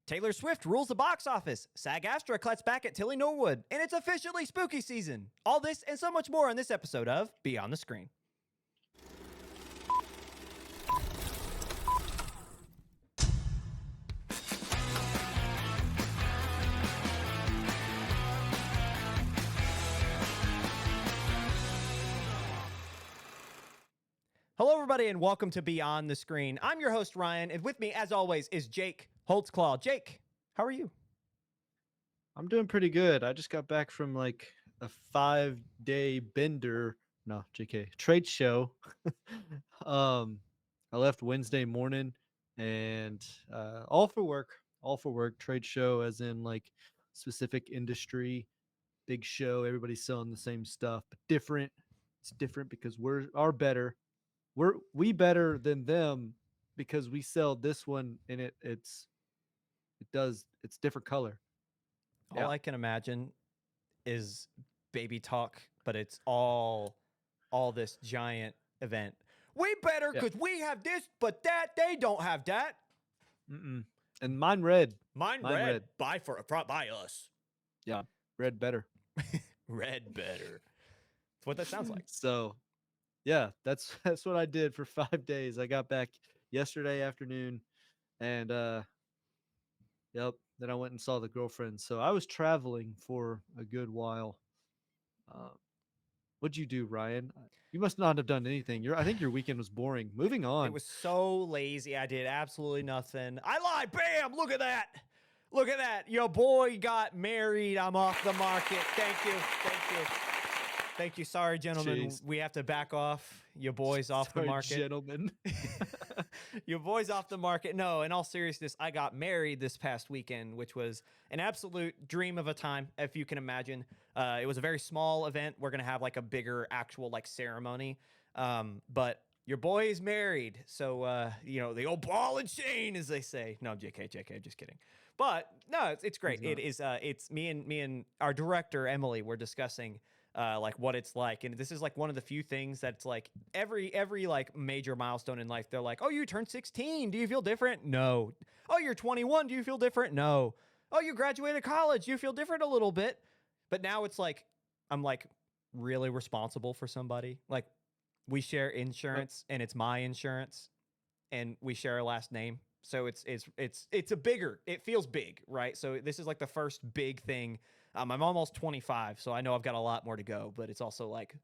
Taylor Swift rules the box office. SAG-Aftra cuts back at Tilly Norwood, and it's officially spooky season. All this and so much more on this episode of Beyond the Screen. Hello, everybody, and welcome to Beyond the Screen. I'm your host, Ryan, and with me, as always, is Jake Holtzclaw. Jake, how are you? I'm doing pretty good. I just got back from like a 5-day trade show. I left Wednesday morning and all for work, trade show as in like specific industry, big show. Everybody's selling the same stuff, but different. It's different because we better than them because we sell this one and it's different color. All I can imagine is baby talk, but it's all this giant event. We better because we have this, but that they don't have that. Mm-mm. And mine red. Mine red. Buy us. Yeah, red better. Red better. That's what that sounds like. So, yeah, that's what I did for 5 days. I got back yesterday afternoon, and then I went and saw the girlfriend. So I was traveling for a good while. What'd you do, Ryan? You must not have done anything. I think your weekend was boring. Moving on. It was so lazy. I did absolutely nothing. I lied. Bam! Look at that. Look at that. Your boy got married. I'm off the market. Thank you. Thank you. Sorry, gentlemen. Jeez. We have to back off. Your boy's off the market. Gentlemen. Your boy's off the market. No, in all seriousness, I got married this past weekend, which was an absolute dream of a time, if you can imagine. It was a very small event. We're going to have like a bigger actual like ceremony. But your boy is married. So, the old ball and chain, as they say. No, JK, just kidding. But no, it's great. It's me and our director, Emily, we're discussing like what it's like, and this is like one of the few things that's like every like major milestone in life, they're like, oh, you turned 16, do you feel different? No. Oh, you're 21, do you feel different? No. Oh, you graduated college, do you feel different? A little bit. But now it's like I'm like really responsible for somebody. Like we share insurance, and it's my insurance, and we share a last name, so it's it feels big, right? So this is like the first big thing. I'm almost 25, so I know I've got a lot more to go, but it's also like,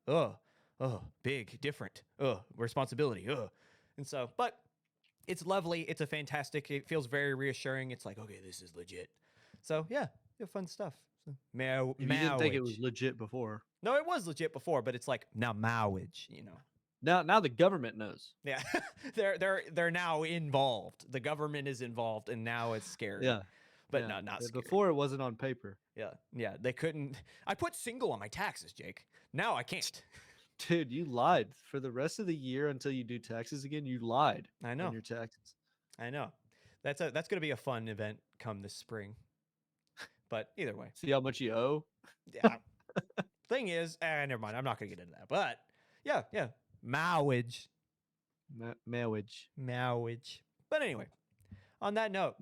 big, different, responsibility, And so, but it's lovely. It's it feels very reassuring. It's like, okay, this is legit. So yeah, fun stuff. So, you didn't think it was legit before. No, it was legit before, but it's like now marriage, Now the government knows. Yeah, they're now involved. The government is involved, and now it's scary. Yeah. But not scary. Before it wasn't on paper. Yeah. They couldn't. I put single on my taxes, Jake. Now I can't. Dude, you lied for the rest of the year until you do taxes again. You lied. I know. On your taxes. I know. That's gonna be a fun event come this spring. But either way, see how much you owe. Yeah. Thing is, never mind. I'm not gonna get into that. But yeah. Marriage. But anyway, on that note,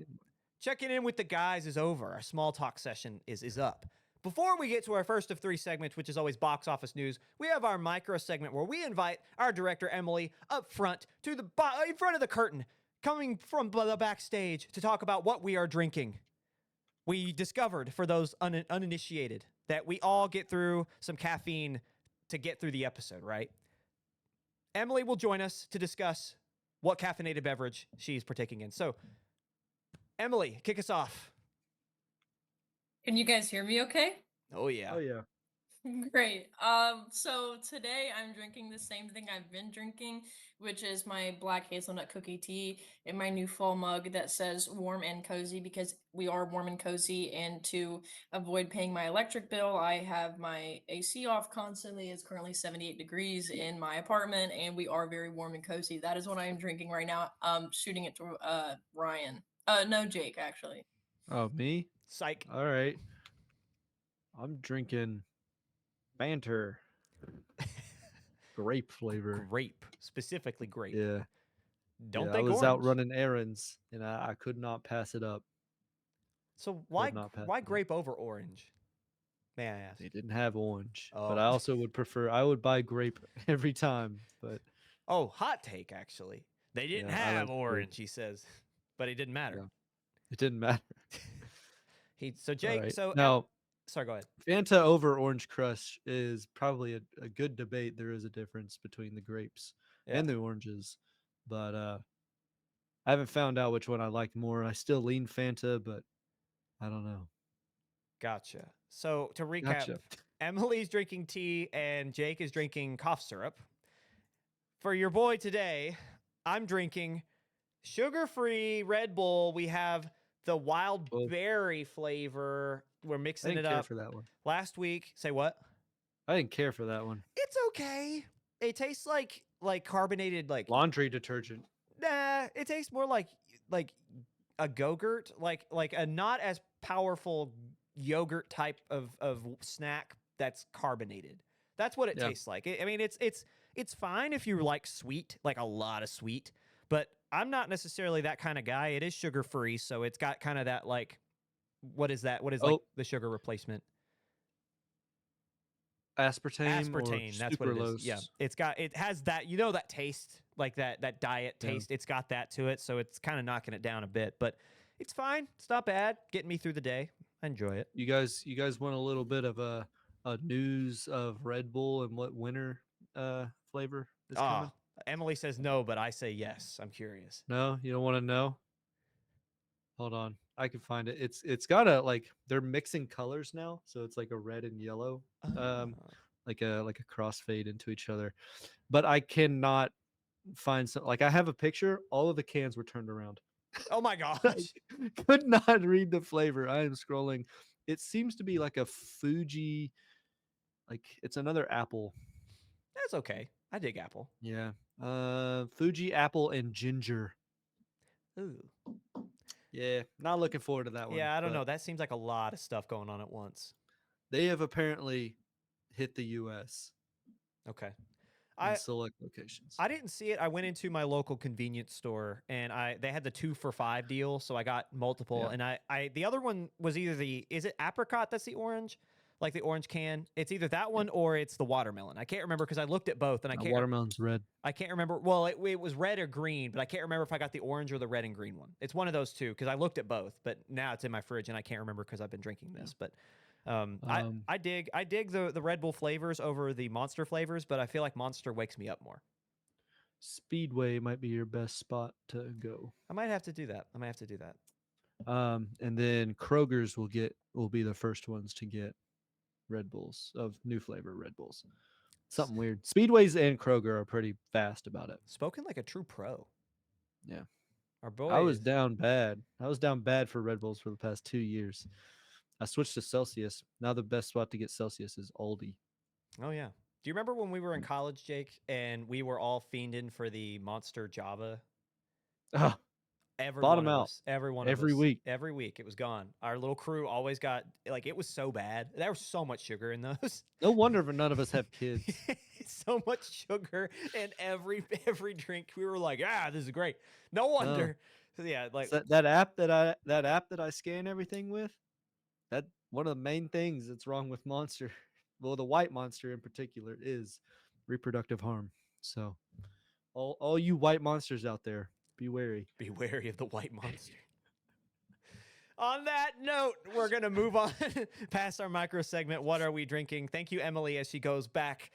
checking in with the guys is over. Our small talk session is up. Before we get to our first of 3 segments, which is always box office news, we have our micro segment where we invite our director, Emily, up front to in front of the curtain, coming from the backstage to talk about what we are drinking. We discovered, for those uninitiated, that we all get through some caffeine to get through the episode, right? Emily will join us to discuss what caffeinated beverage she's partaking in. So, Emily, kick us off. Can you guys hear me okay? Oh, yeah. Great. So today I'm drinking the same thing I've been drinking, which is my black hazelnut cookie tea in my new fall mug that says warm and cozy, because we are warm and cozy, and to avoid paying my electric bill, I have my AC off constantly. It's currently 78 degrees in my apartment, and we are very warm and cozy. That is what I am drinking right now. Shooting it to Ryan. No, Jake, actually. Oh, me? Psych. All right. I'm drinking Banter. Grape flavor. Grape. Specifically grape. Yeah. Don't I think was orange. out running errands, and I could not pass it up. So Could not pass why it up. grape over orange? May I ask? They didn't have orange, Oh. but I also would prefer. I would buy grape every time, but Oh, hot take actually. They didn't yeah, I have like grape. orange, he says, but it didn't matter. Yeah. It didn't matter. So All Jake, right. so Now, sorry, go ahead. Fanta over Orange Crush is probably a good debate. There is a difference between the grapes Yeah. and the oranges, but I haven't found out which one I like more. I still lean Fanta, but I don't know. Gotcha. So to recap, Gotcha. Emily's drinking tea and Jake is drinking cough syrup. For your boy today, I'm drinking sugar-free Red Bull. We have the wild Well, berry flavor. We're I mixing didn't it care up. for that one. Last week, say what? I didn't care for that one. It's okay. It tastes like carbonated Laundry detergent. nah, it tastes more like a Go-Gurt, like a not as powerful yogurt type of snack that's carbonated. That's what it Yeah. tastes like. I mean, it's fine if you like sweet, like a lot of sweet, but I'm not necessarily that kind of guy. It is sugar-free, so it's got kind of that like what is that? What is like Oh, the sugar replacement? aspartame, or Aspartame, that's what it is. Yeah. sucralose. It has that, that taste, like that diet Yeah. taste. It's got that to it, so it's kind of knocking it down a bit, but it's fine. It's not bad. Getting me through the day. I enjoy it. You guys want a little bit of a news of Red Bull and what winter flavor is coming? Emily says no, but I say yes. I'm curious. No, you don't want to know? Hold on. I can find it. It's got a they're mixing colors now, so it's like a red and yellow. Oh. Like a crossfade into each other. But I cannot find some I have a picture, all of the cans were turned around. Oh my I gosh. could not read the flavor. I am scrolling. It seems to be like a Fuji, it's another apple. That's okay. I dig apple. Yeah. Fuji apple and ginger. Ooh. Yeah, not looking forward to that one. Yeah, I don't but know. That seems like a lot of stuff going on at once. They have apparently hit the US Okay. in select locations. I didn't see it. I went into my local convenience store and they had the 2 for $5 deal, so I got multiple. Yeah. And I the other one was either is it apricot that's the orange? Like the orange can? It's either that one or it's the watermelon. I can't remember because I looked at both and Watermelon's red. I can't remember. Well, it was red or green, but I can't remember if I got the orange or the red and green one. It's one of those two because I looked at both, but now it's in my fridge and I can't remember because I've been drinking this. But I dig the Red Bull flavors over the Monster flavors, but I feel like Monster wakes me up more. Speedway might be your best spot to go. I might have to do that. And then Kroger's will be the first ones to get Red Bulls of new flavor Red Bulls. Something weird. Speedways and Kroger are pretty fast about it. Spoken like a true pro. Yeah. Our boy. I was down bad. I was down bad for Red Bulls for the past 2 years. I switched to Celsius. Now the best spot to get Celsius is Aldi. Oh yeah. Do you remember when we were in college, Jake, and we were all fiending for the Monster Java? Oh, Every bottom one of out. us, every one Every of us, week. every week, it was gone. Our little crew always got it was so bad. There was so much sugar in those. No wonder none of us have kids. So much sugar in every drink. We were like, this is great. No wonder. So, yeah, like So that app that I scan everything with, that one of the main things that's wrong with Monster, well, the white Monster in particular, is reproductive harm. So all you white monsters out there, be wary. Be wary of the white monster. On that note, we're going to move on past our micro segment. What are we drinking? Thank you, Emily, as she goes back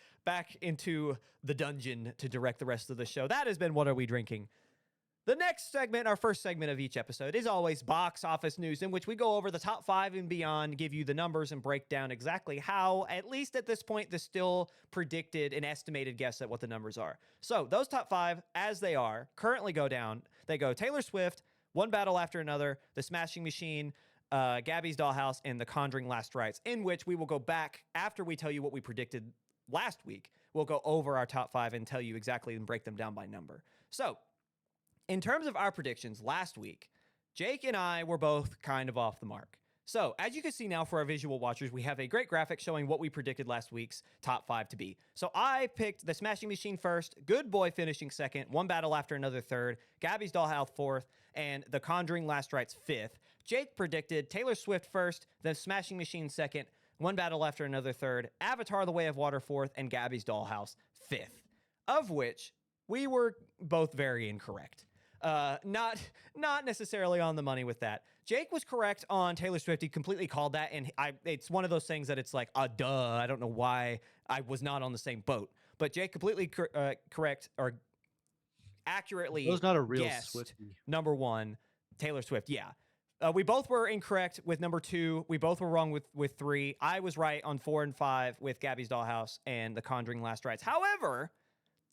into the dungeon to direct the rest of the show. That has been What Are We Drinking? The next segment, our first segment of each episode, is always box office news, in which we go over the top 5 and beyond, give you the numbers, and break down exactly how, at least at this point, the still predicted and estimated guess at what the numbers are. So those top 5, as they are, currently go down. They go Taylor Swift, One Battle After Another, The Smashing Machine, Gabby's Dollhouse, and The Conjuring Last Rites, in which we will go back after we tell you what we predicted last week. We'll go over our top 5 and tell you exactly and break them down by number. So, in terms of our predictions last week, Jake and I were both kind of off the mark. So, as you can see now for our visual watchers, we have a great graphic showing what we predicted last week's top 5 to be. So, I picked The Smashing Machine first, Good Boy finishing second, One Battle After Another third, Gabby's Dollhouse fourth, and The Conjuring Last Rites 5th. Jake predicted Taylor Swift first, then Smashing Machine second, One Battle After Another third, Avatar: The Way of Water fourth, and Gabby's Dollhouse fifth, of which we were both very incorrect. Not necessarily on the money with that. Jake was correct on Taylor Swift. He completely called that, and it's one of those things that it's like, duh. I don't know why I was not on the same boat. But Jake completely correct or accurately was not a real guessed Swiftie. number one, Taylor Swift. Yeah. We both were incorrect with number 2. We both were wrong with 3. I was right on 4 and 5 with Gabby's Dollhouse and The Conjuring Last Rites. However,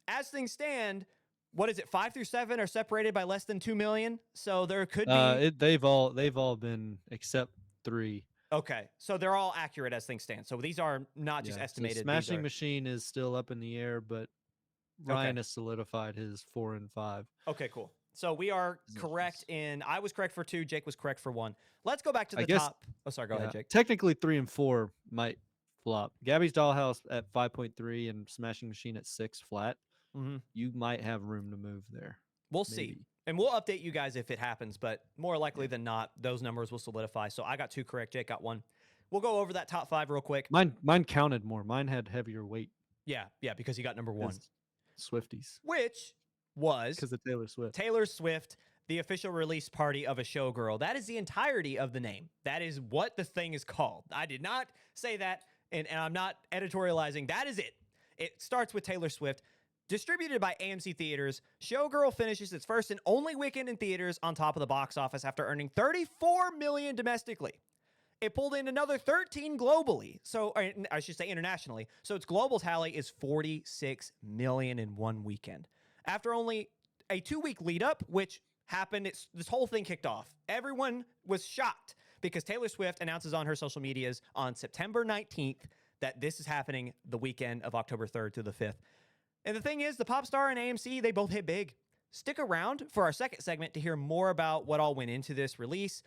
as things stand, what is it? 5 through 7 are separated by less than 2 million. So there could be. They've all been except 3. Okay, so they're all accurate as things stand. So these are not just So estimated. These Smashing are- Machine is still up in the air, but Ryan has solidified his 4 and 5. Okay, cool. So we are Positions. correct in. I was correct for 2. Jake was correct for 1. Let's go back to I the guess- top. Oh, sorry. Go ahead, Jake. Technically, 3 and 4 might flop. Gabby's Dollhouse at 5.3 and Smashing Machine at 6 flat. Mm-hmm. You might have room to move there. We'll see. Maybe. And we'll update you guys if it happens, but more likely than not, those numbers will solidify. So I got 2 correct. Jake got 1. We'll go over that top 5 real quick. Mine counted more. Mine had heavier weight. Yeah, because he got number 1, 'cause Swifties. which was Because of Taylor Swift. Taylor Swift, the official release party of a showgirl. That is the entirety of the name. That is what the thing is called. I did not say that, and I'm not editorializing. That is it. It starts with Taylor Swift. Distributed by AMC Theaters, Showgirl finishes its first and only weekend in theaters on top of the box office after earning $34 million domestically. It pulled in another 13 globally, so or I should say internationally. So its global tally is 46 million in one weekend. After only a 2-week lead up, which happened, this whole thing kicked off. Everyone was shocked because Taylor Swift announces on her social medias on September 19th that this is happening the weekend of October 3rd to the 5th. And the thing is, the pop star and AMC, they both hit big. Stick around for our second segment to hear more about what all went into this release.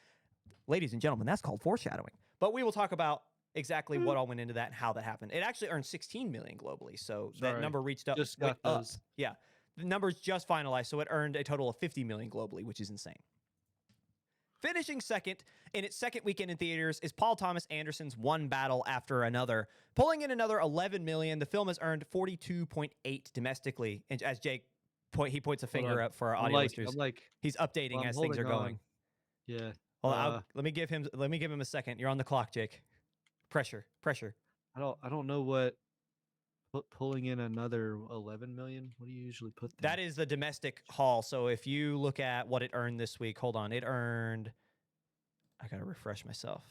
Ladies and gentlemen, that's called foreshadowing. But we will talk about exactly what all went into that and how that happened. It actually earned 16 million globally, so that number reached up. Just went got up. those. Yeah, the numbers just finalized, so it earned a total of 50 million globally, which is insane. Finishing second in its second weekend in theaters is Paul Thomas Anderson's One Battle After Another. Pulling in another 11 million, the film has earned 42.8 domestically. And as Jake he points a finger up for our audio listeners. He's updating I'm as things are holding going. on. Yeah. Hold on, let me give him a second. You're on the clock, Jake. Pressure. I don't know what pulling in another 11 million. What do you usually put there? That is the domestic haul. So if you look at what it earned this week, hold on. It earned, I got to refresh myself.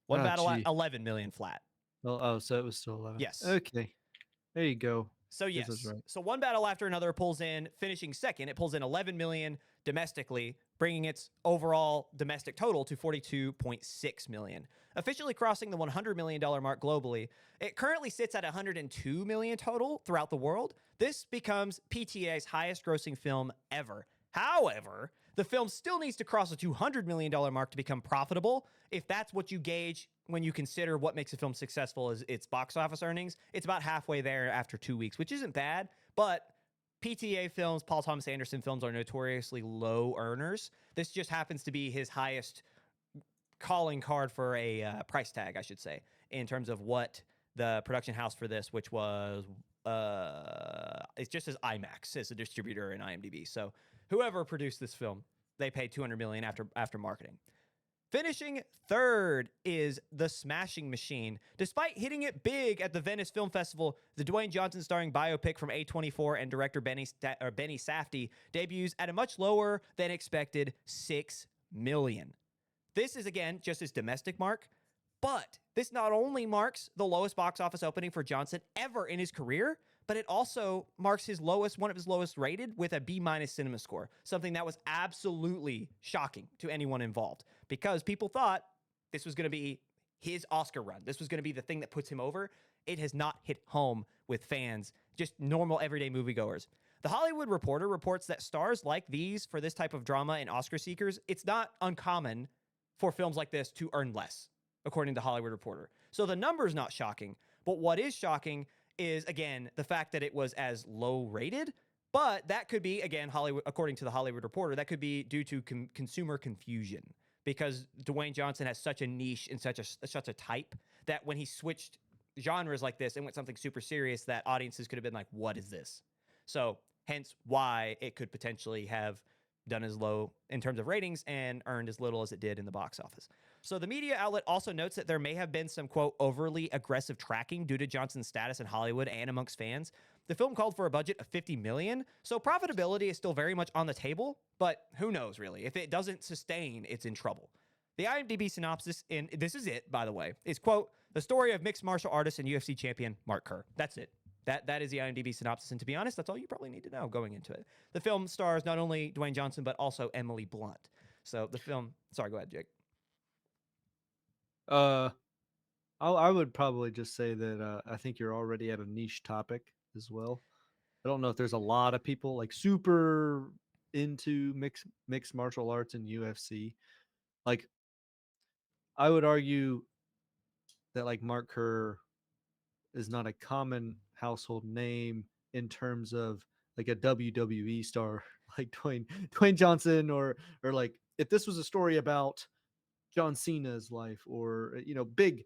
One Battle at 11 million flat. Oh, so it was still 11. Yes. Okay. There you go. So This yes. is right. So One Battle After Another pulls in, finishing second. It pulls in 11 million domestically, bringing its overall domestic total to 42.6 million. Officially crossing the $100 million mark globally. It currently sits at 102 million total throughout the world. This becomes PTA's highest grossing film ever. However, the film still needs to cross the $200 million mark to become profitable. If that's what you gauge when you consider what makes a film successful is its box office earnings, it's about halfway there after 2 weeks, which isn't bad. But PTA films, Paul Thomas Anderson films, are notoriously low earners. This just happens to be his highest calling card for a price tag, I should say, in terms of what the production house for this, which was, it just says IMAX as a distributor in IMDb. So whoever produced this film, they paid $200 million after marketing. Finishing third is The Smashing Machine. Despite hitting it big at the Venice Film Festival, the Dwayne Johnson starring biopic from A24 and director Benny Safdie debuts at a much lower than expected $6 million. This is, again, just his domestic mark, but this not only marks the lowest box office opening for Johnson ever in his career, but it also marks one of his lowest rated with a B- cinema score, something that was absolutely shocking to anyone involved because people thought this was going to be his Oscar run. This was going to be the thing that puts him over. It has not hit home with fans, just normal everyday moviegoers. The Hollywood Reporter reports that stars like these for this type of drama and Oscar seekers, it's not uncommon for films like this to earn less, according to Hollywood Reporter. So the number's not shocking, but what is shocking is, again, the fact that it was as low rated, But that could be, again, Hollywood, according to the Hollywood Reporter, that could be due to consumer confusion because Dwayne Johnson has such a niche and such a type that when he switched genres like this and went something super serious, that audiences could have been like, what is this? So hence why it could potentially have done as low in terms of ratings and earned as little as it did in the box office. So the media outlet also notes that there may have been some, quote, overly aggressive tracking due to Johnson's status in Hollywood and amongst fans. The film called for a budget of $50 million, so profitability is still very much on the table, but who knows, really? If it doesn't sustain, it's in trouble. The IMDb synopsis, and this is it, by the way, is, quote, the story of mixed martial artist and UFC champion Mark Kerr. That's it. That is the IMDb synopsis, and to be honest, that's all you probably need to know going into it. The film stars not only Dwayne Johnson, but also Emily Blunt. So the film... Sorry, go ahead, Jake. I would probably just say that I think you're already at a niche topic as well. I don't know if there's a lot of people like super into mixed martial arts and UFC. Like, I would argue that like Mark Kerr is not a common household name in terms of like a WWE star like Dwayne Johnson or like if this was a story about John Cena's life or big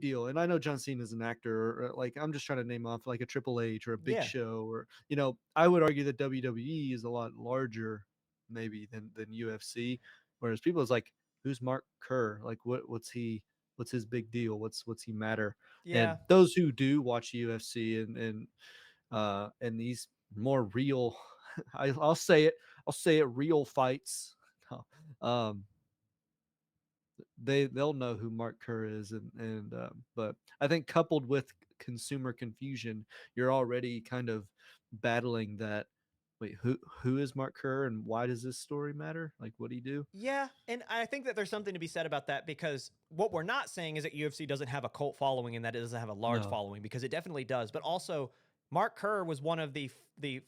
deal. And I know John Cena's an actor or like I'm just trying to name off like a Triple H or a Big Yeah. Show or I would argue that WWE is a lot larger maybe than UFC, whereas people is like who's Mark Kerr? Like what's his big deal? What's he matter? Yeah. And those who do watch UFC and these more real I'll say it real fights. um they'll know who Mark Kerr is and but I think coupled with consumer confusion, you're already kind of battling that. Wait, who is Mark Kerr and why does this story matter? Like, what do you do? Yeah, and I think that there's something to be said about that because what we're not saying is that UFC doesn't have a cult following and that it doesn't have a large No. following because it definitely does. But also, Mark Kerr was one of the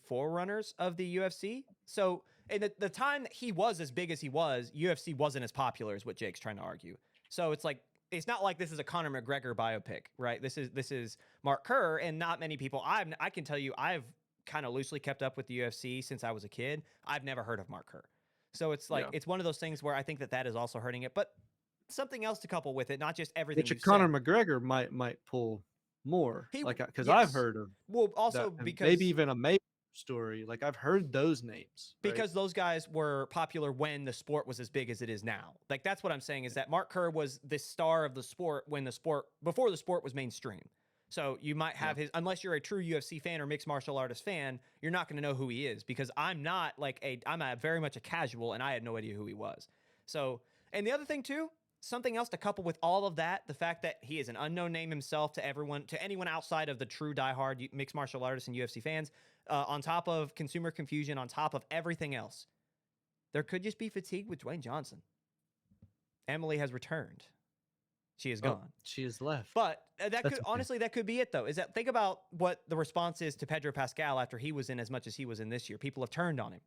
forerunners of the UFC. So, in the time that he was as big as he was, UFC wasn't as popular as what Jake's trying to argue. So it's like it's not like this is a Conor McGregor biopic, right? This is Mark Kerr, and not many people. I can tell you, I've kind of loosely kept up with the UFC since I was a kid. I've never heard of Mark Kerr. So it's like it's one of those things where I think that is also hurting it, but something else to couple with it, not just everything. Which Conor McGregor might pull more, because I've heard of also that, because maybe even a Mayweather story. Like I've heard those names because those guys were popular when the sport was as big as it is now. Like that's what I'm saying is that Mark Kerr was the star of the sport before the sport was mainstream. So you might have his, unless you're a true UFC fan or mixed martial artist fan, you're not going to know who he is because I'm not I'm very much a casual and I had no idea who he was. So, and the other thing too, something else to couple with all of that, the fact that he is an unknown name himself to anyone outside of the true diehard mixed martial artists and UFC fans, on top of consumer confusion, on top of everything else, there could just be fatigue with Dwayne Johnson. Emily has returned. She is gone. She is left. But honestly, that could be it though. Is that think about what the response is to Pedro Pascal after he was in as much as he was in this year. People have turned on him.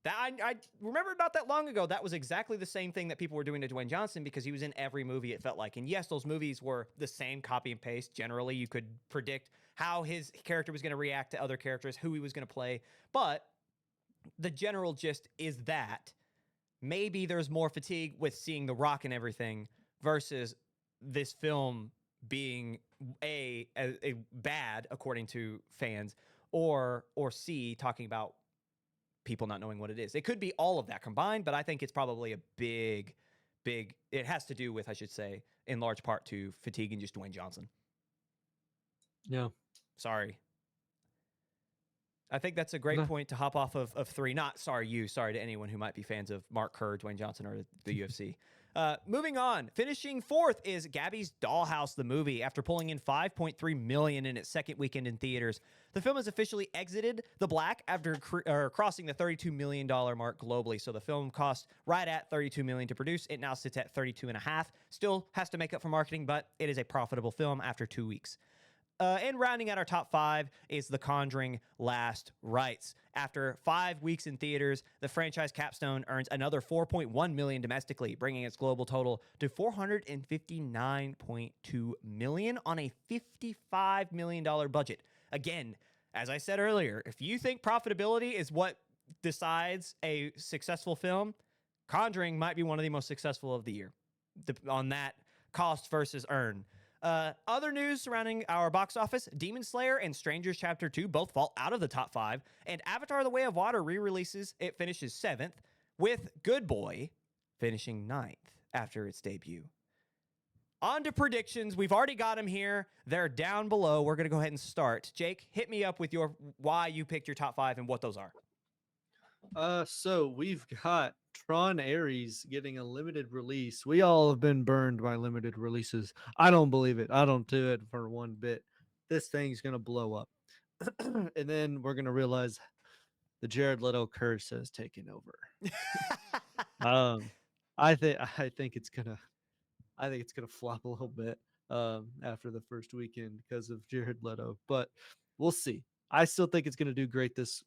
That I remember not that long ago, that was exactly the same thing that people were doing to Dwayne Johnson because he was in every movie, it felt like. And yes, those movies were the same copy and paste. Generally, you could predict how his character was going to react to other characters, who he was going to play. But the general gist is that maybe there's more fatigue with seeing The Rock and everything versus this film being a bad according to fans, or C, talking about people not knowing what it is. It could be all of that combined, but I think it's probably a big it has to do with, I should say, in large part to fatigue and just Dwayne Johnson. Yeah. Sorry. I think that's a great point to hop off of 3. Sorry to anyone who might be fans of Mark Kerr, Dwayne Johnson, or the UFC. Moving on, finishing 4th is Gabby's Dollhouse, the movie. After pulling in $5.3 million in its second weekend in theaters, the film has officially exited the black after crossing the $32 million mark globally. So the film cost right at $32 million to produce. It now sits at $32.5 million. Still has to make up for marketing, but it is a profitable film after 2 weeks. And rounding out our top 5 is The Conjuring Last Rites. After 5 weeks in theaters, the franchise capstone earns another $4.1 million domestically, bringing its global total to $459.2 million on a $55 million budget. Again, as I said earlier, if you think profitability is what decides a successful film, Conjuring might be one of the most successful of the year on that cost versus earn. Other news surrounding our box office: Demon Slayer and Strangers Chapter 2 both fall out of the top 5, and Avatar: The Way of Water re-releases. It finishes 7th, with Good Boy finishing 9th after its debut. On to predictions. We've already got them here. They're down below. We're going to go ahead and start. Jake, hit me up with your why you picked your top 5 and what those are. So we've got Tron Aries getting a limited release. We all have been burned by limited releases. I don't believe it. I don't do it for one bit. This thing's gonna blow up. And then we're gonna realize the Jared Leto curse has taken over. I think it's gonna flop a little bit after the first weekend because of Jared Leto, but we'll see. I still think it's gonna do great this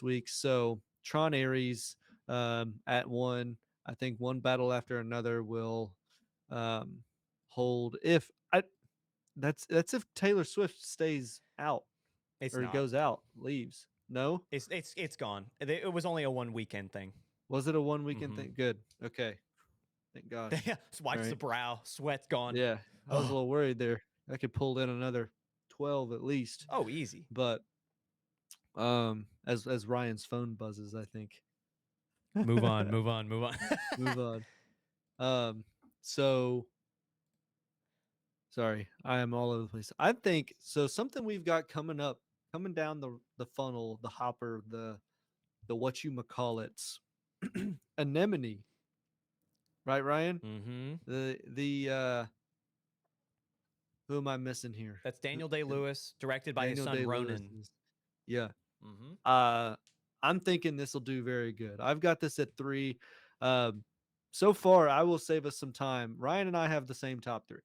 week. So Tron Aries at 1. I think One Battle After Another will hold. That's if Taylor Swift stays out goes out, leaves. No, it's gone. It was only a 1 weekend thing. Was it a 1 weekend thing? Good. Okay. Thank God. Wipes the brow. Sweat's gone. Yeah, I was a little worried there. I could pull in another 12 at least. Oh, easy. But as Ryan's phone buzzes, I think. Move on. Move on. So sorry, I am all over the place. I think so. Something we've got coming down the funnel, the hopper, the whatchamacallits, Anemone. Right, Ryan? Mm-hmm. The who am I missing here? That's Daniel Day-Lewis, directed by his son Ronan. Yeah. Mm-hmm. I'm thinking this will do very good. I've got this at 3. So far, I will save us some time. Ryan and I have the same top 3.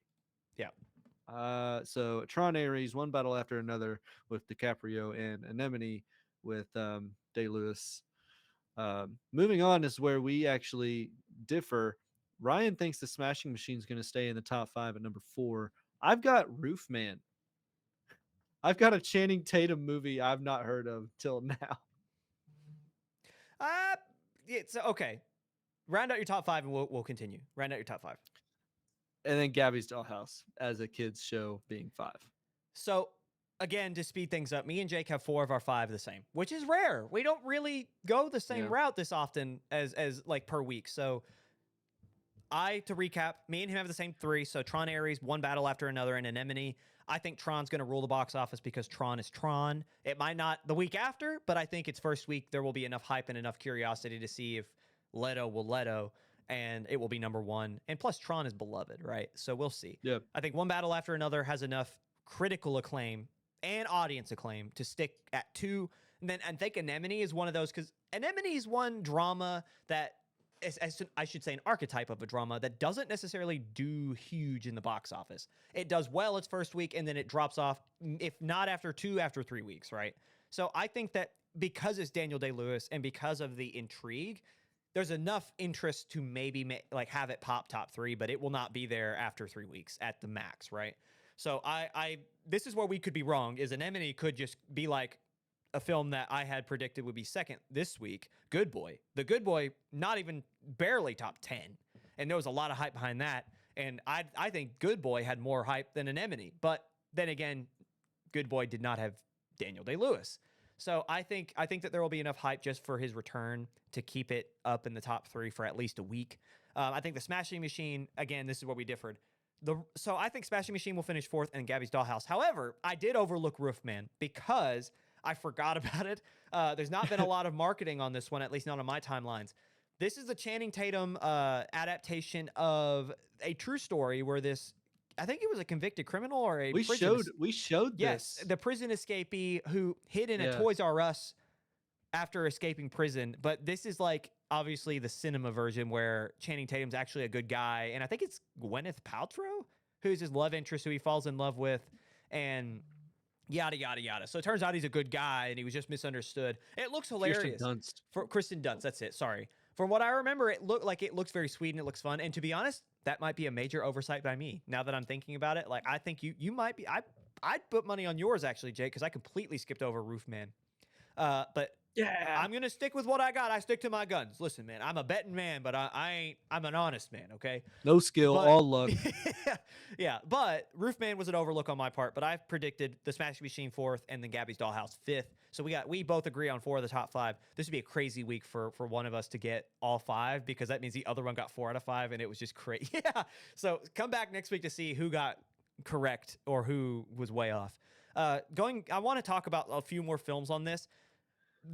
Yeah. So Tron Aries, One Battle After Another with DiCaprio, and Anemone with Day-Lewis. Moving on is where we actually differ. Ryan thinks the Smashing Machine is going to stay in the top 5 at number 4. I've got Roofman. I've got a Channing Tatum movie I've not heard of till now. It's okay. Round out your top 5 and we'll continue. Round out your top 5. And then Gabby's Dollhouse as a kids show being 5. So again, to speed things up, me and Jake have 4 of our 5 the same, which is rare. We don't really go the same route this often as like per week. So to recap, me and him have the same 3. So Tron Aries, One Battle After Another, and Anemone. I think Tron's going to rule the box office because Tron is Tron. It might not the week after, but I think its first week there will be enough hype and enough curiosity to see if Leto will Leto, and it will be number 1. And plus, Tron is beloved, right? So we'll see. Yeah. I think One Battle After Another has enough critical acclaim and audience acclaim to stick at 2. And then I think Anemone is one of those, because Anemone is one drama that I should say an archetype of a drama that doesn't necessarily do huge in the box office. It does well its first week, and then it drops off, if not after 2, after 3 weeks, right? So I think that because it's Daniel Day-Lewis and because of the intrigue, there's enough interest to maybe have it pop top 3, but it will not be there after 3 weeks at the max, right? So this is where we could be wrong, is Anemone could just be like a film that I had predicted would be second this week, Good Boy. The Good Boy, not even barely top 10. And there was a lot of hype behind that. And I think Good Boy had more hype than Anemone. But then again, Good Boy did not have Daniel Day-Lewis. So I think that there will be enough hype just for his return to keep it up in the top 3 for at least a week. I think the Smashing Machine, again, this is where we differed. So I think Smashing Machine will finish 4th and Gabby's Dollhouse. However, I did overlook Roofman because I forgot about it. There's not been a lot of marketing on this one, at least not on my timelines. This is the Channing Tatum adaptation of a true story where I think it was a convicted criminal or a we showed this. Yes, the prison escapee who hid in a Toys R Us after escaping prison. But this is like obviously the cinema version where Channing Tatum's actually a good guy, and I think it's Gwyneth Paltrow who's his love interest who he falls in love with, and yada yada yada. So it turns out he's a good guy and he was just misunderstood. It looks hilarious. Kristen Dunst, that's it. Sorry. From what I remember, it looks very sweet and it looks fun. And to be honest, that might be a major oversight by me. Now that I'm thinking about it, like I think you might be. I'd put money on yours actually, Jake, because I completely skipped over Roofman. But Yeah. I'm gonna stick with what I got. I stick to my guns. Listen, man, I'm a betting man, but I ain't. I'm an honest man. Okay. No skill, But all luck. yeah, but Roofman was an overlook on my part. But I've predicted the Smashing Machine 4th and then Gabby's Dollhouse 5th. So we both agree on 4 of the top 5. This would be a crazy week for one of us to get all 5 because that means the other one got 4 out of 5 and it was just crazy. Yeah. So come back next week to see who got correct or who was way off. I want to talk about a few more films on this.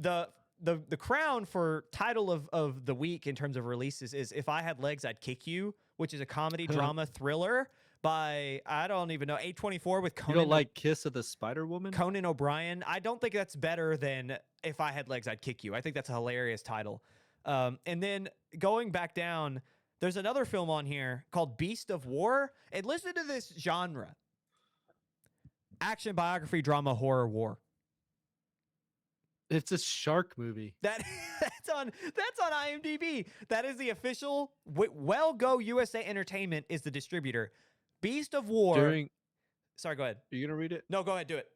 The crown for title of the week in terms of releases is If I Had Legs, I'd Kick You, which is a comedy drama thriller by, I don't even know, A24 with You Conan. don't like Kiss of the Spider Woman? Conan O'Brien. I don't think that's better than If I Had Legs, I'd Kick You. I think that's a hilarious title. And then going back down, there's another film on here called Beast of War. And listen to this genre: action, biography, drama, horror, war. It's a shark movie. That's on IMDb. That is the official. Well Go USA Entertainment is the distributor. Beast of War. Sorry, go ahead. Are you gonna read it? No, go ahead. Do it.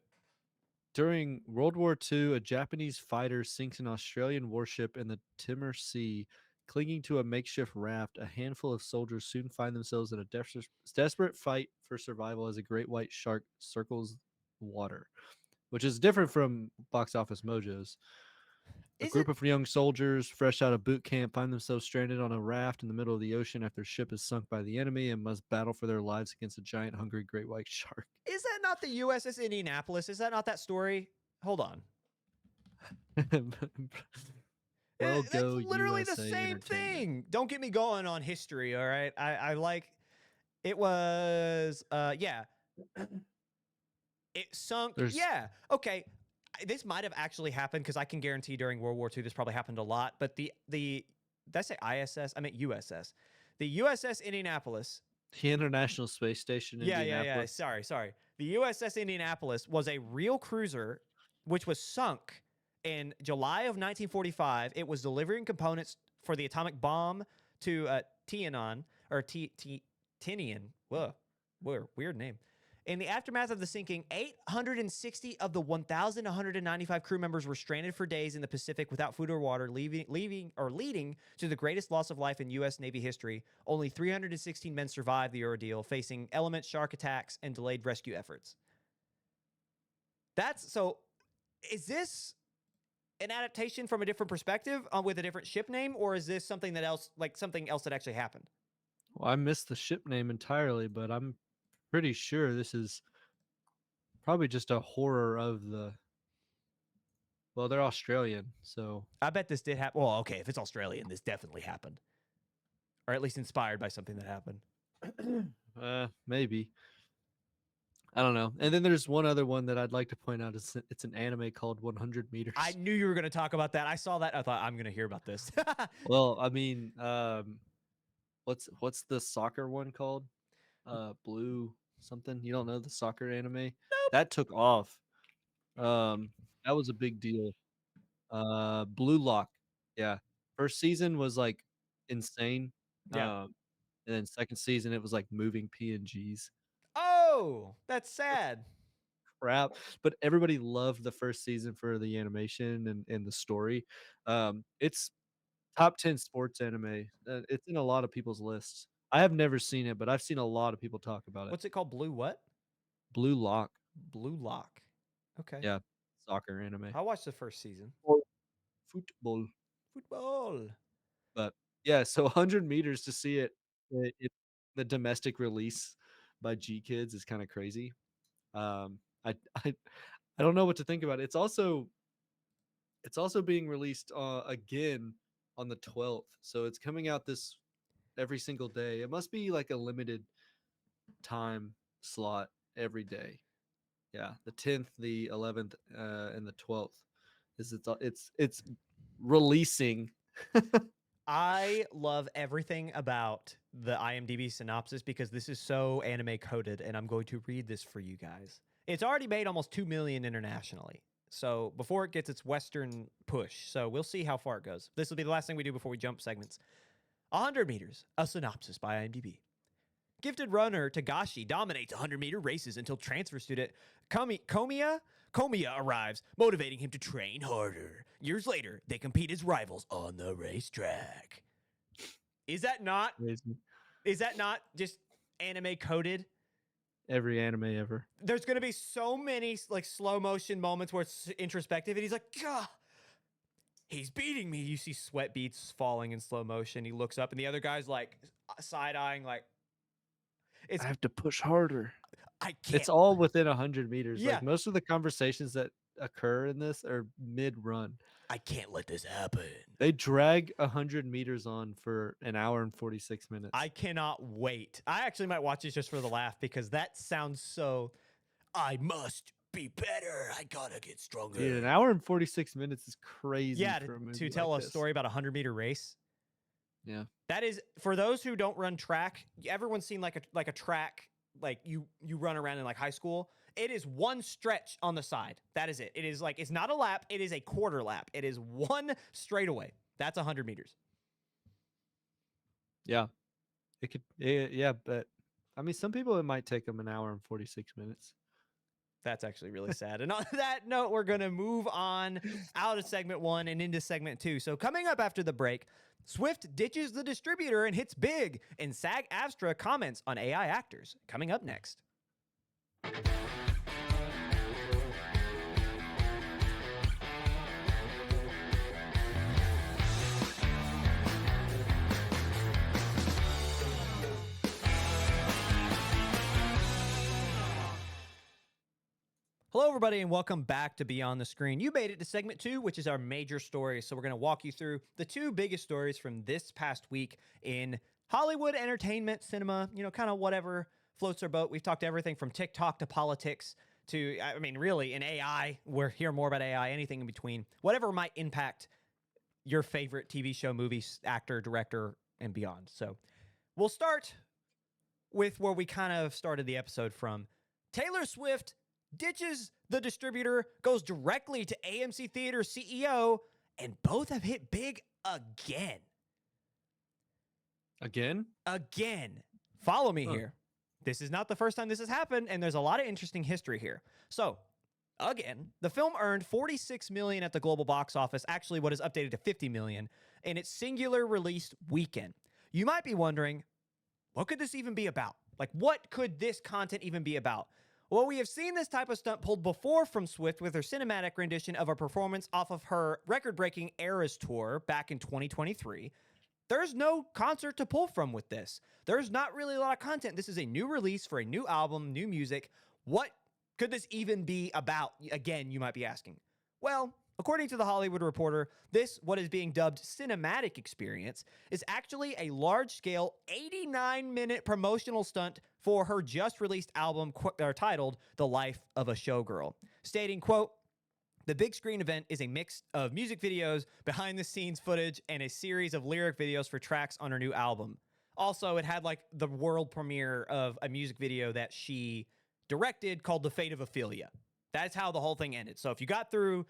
During World War II, a Japanese fighter sinks an Australian warship in the Timor Sea. Clinging to a makeshift raft, a handful of soldiers soon find themselves in a desperate fight for survival as a great white shark circles water, which is different from Box Office Mojo's. A group of young soldiers, fresh out of boot camp, find themselves stranded on a raft in the middle of the ocean after their ship is sunk by the enemy and must battle for their lives against a giant, hungry great white shark. Is that not the USS Indianapolis? Is that not that story? Hold on. Well, That's go literally the USA same Entertainment. thing. Don't get me going on history, all right? I like it was yeah. It sunk. Yeah. Okay. This might have actually happened because I can guarantee during World War II this probably happened a lot. But did I say ISS? I meant USS. The USS Indianapolis. The International Space Station. Yeah. Sorry. The USS Indianapolis was a real cruiser, which was sunk in July of 1945. It was delivering components for the atomic bomb to Tinian or Tinian. Whoa, weird name. In the aftermath of the sinking, 860 of the 1,195 crew members were stranded for days in the Pacific without food or water, leading to the greatest loss of life in U.S. Navy history. Only 316 men survived the ordeal, facing element shark attacks and delayed rescue efforts. Is this an adaptation from a different perspective with a different ship name, or is this something else that actually happened? Well, I missed the ship name entirely, but I'm pretty sure this is probably just a horror of the. Well, they're Australian, so I bet this did happen. Well, okay, if it's Australian, this definitely happened, or at least inspired by something that happened. Maybe. I don't know. And then there's one other one that I'd like to point out. It's an anime called 100 Meters. I knew you were going to talk about that. I saw that. I thought I'm going to hear about this. Well, I mean, what's the soccer one called? Blue something. You don't know the soccer anime? Nope. That took off. That was a big deal. Blue Lock. Yeah. First season was like insane. Yeah. And then second season it was like moving PNGs. Oh, that's sad. Crap. But everybody loved the first season for the animation and the story. It's top 10 sports anime. It's in a lot of people's lists. I have never seen it, but I've seen a lot of people talk about it. What's it called? Blue what? Blue Lock. Blue Lock. Okay. Yeah. Soccer anime. I watched the first season. Football. But yeah, so 100 meters to see it the domestic release by G Kids is kind of crazy. I don't know what to think about it. It's also being released again on the 12th. So it's coming out this every single day. It must be like a limited time slot every day. Yeah, the 10th, the 11th, and the 12th it's releasing. I love everything about the IMDb synopsis because this is so anime coded, and I'm going to read this for you guys. It's already made almost 2 million internationally. So before it gets its Western push. So we'll see how far it goes. This will be the last thing we do before we jump segments. 100 meters, a synopsis by IMDb. Gifted runner Tagashi dominates 100-meter races until transfer student Komiya arrives, motivating him to train harder. Years later, they compete as rivals on the racetrack. Is that not just anime coded? Every anime ever. There's going to be so many like slow motion moments where it's introspective and he's like, "Gah, he's beating me." You see sweat beads falling in slow motion. He looks up and the other guy's like side-eyeing like, I have to push harder. I can't. It's all within 100 meters. Yeah. Like most of the conversations that occur in this are mid-run. I can't let this happen. They drag 100 meters on for an hour and 46 minutes. I cannot wait. I actually might watch this just for the laugh because that sounds so. I must be better. I gotta get stronger. Dude, an hour and 46 minutes is crazy. Yeah, for a movie to tell like a this. story about a 100-meter race. Yeah, that is for those who don't run track. Everyone's seen like a track, like you run around in like high school. It is one stretch on the side. That is it. It is like, it's not a lap. It is a quarter lap. It is one straightaway. That's 100 meters. yeah, it could. Yeah, but I mean, some people it might take them an hour and 46 minutes. That's actually really sad. And on that note, we're going to move on out of segment 1 and into segment 2. So coming up after the break, Swift ditches the distributor and hits big, and SAG-Aftra comments on AI actors. Coming up next. Hello, everybody, and welcome back to Beyond the Screen. You made it to segment 2, which is our major stories. So we're going to walk you through the 2 biggest stories from this past week in Hollywood entertainment, cinema, kind of whatever floats our boat. We've talked everything from TikTok to politics to, I mean, really, in AI. We'll hear more about AI, anything in between, whatever might impact your favorite TV show, movie, actor, director, and beyond. So we'll start with where we kind of started the episode from. Taylor Swift ditches the distributor, goes directly to AMC Theater CEO, and both have hit big again. Again. Follow me here. This is not the first time this has happened, and there's a lot of interesting history here. So, again, the film earned $46 million at the global box office, actually what is updated to $50 million, in its singular released weekend. You might be wondering, what could this even be about? Like, what could this content even be about? Well, we have seen this type of stunt pulled before from Swift with her cinematic rendition of a performance off of her record-breaking Aries tour back in 2023. There's no concert to pull from with this. There's not really a lot of content. This is a new release for a new album, new music. What could this even be about? Again, you might be asking. Well, according to The Hollywood Reporter, this, what is being dubbed cinematic experience, is actually a large-scale 89-minute promotional stunt for her just-released album titled The Life of a Showgirl, stating, quote, "The big screen event is a mix of music videos, behind-the-scenes footage, and a series of lyric videos for tracks on her new album." Also, it had like the world premiere of a music video that she directed called The Fate of Ophelia. That's how the whole thing ended. So if you got through,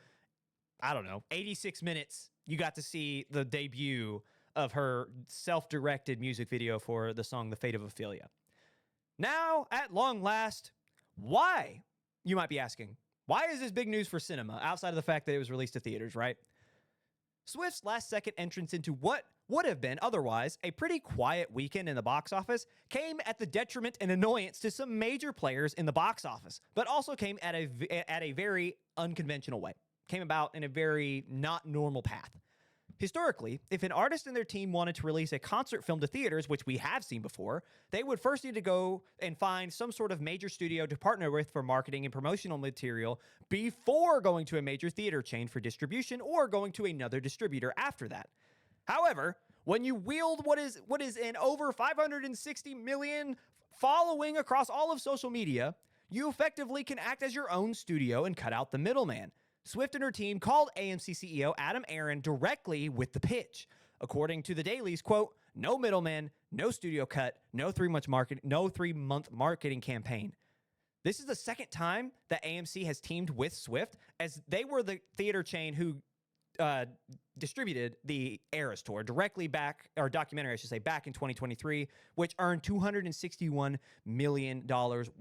I don't know, 86 minutes, you got to see the debut of her self-directed music video for the song The Fate of Ophelia. Now, at long last, why? You might be asking. Why is this big news for cinema, outside of the fact that it was released to theaters, right? Swift's last-second entrance into what would have been otherwise a pretty quiet weekend in the box office came at the detriment and annoyance to some major players in the box office, but also came at a very unconventional way. Came about in a very not normal path. Historically, if an artist and their team wanted to release a concert film to theaters, which we have seen before, they would first need to go and find some sort of major studio to partner with for marketing and promotional material before going to a major theater chain for distribution or going to another distributor after that. However, when you wield what is an over 560 million following across all of social media, you effectively can act as your own studio and cut out the middleman. Swift and her team called AMC CEO Adam Aron directly with the pitch. According to the dailies, quote, "No middleman, no studio cut, no 3-month marketing campaign." This is the second time that AMC has teamed with Swift, as they were the theater chain who distributed the Aries tour directly back, or documentary, I should say, back in 2023, which earned $261 million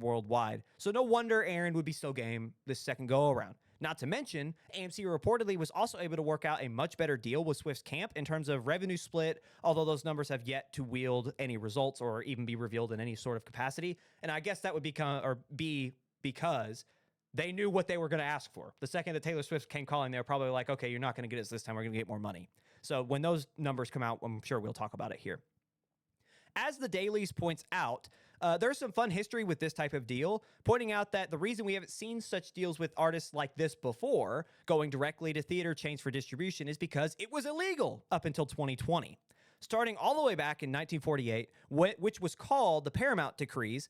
worldwide. So no wonder Aaron would be so game this second go around. Not to mention, AMC reportedly was also able to work out a much better deal with Swift's camp in terms of revenue split, although those numbers have yet to wield any results or even be revealed in any sort of capacity. And I guess that would be because they knew what they were going to ask for. The second that Taylor Swift came calling, they were probably like, okay, you're not going to get us this time. We're going to get more money. So when those numbers come out, I'm sure we'll talk about it here. As the dailies points out, there's some fun history with this type of deal, pointing out that the reason we haven't seen such deals with artists like this before, going directly to theater chains for distribution, is because it was illegal up until 2020. Starting all the way back in 1948, which was called the Paramount Decrees,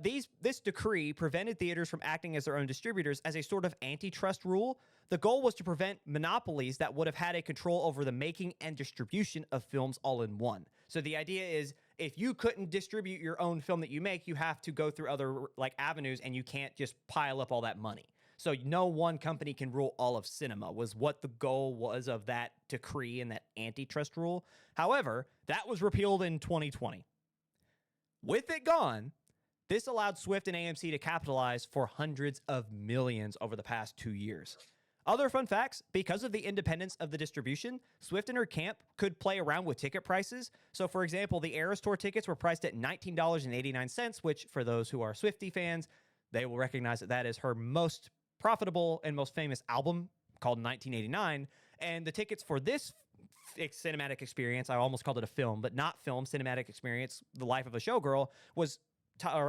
this decree prevented theaters from acting as their own distributors as a sort of antitrust rule. The goal was to prevent monopolies that would have had a control over the making and distribution of films all in one. So the idea is, if you couldn't distribute your own film that you make, you have to go through other avenues, and you can't just pile up all that money. So no one company can rule all of cinema, was what the goal was of that decree and that antitrust rule. However, that was repealed in 2020. With it gone, this allowed Swift and AMC to capitalize for hundreds of millions over the past 2 years. Other fun facts, because of the independence of the distribution, Swift and her camp could play around with ticket prices. So, for example, the Eras Tour tickets were priced at $19.89, which, for those who are Swiftie fans, they will recognize that that is her most profitable and most famous album, called 1989. And the tickets for this cinematic experience, I almost called it a film, but not film, cinematic experience, The Life of a Showgirl,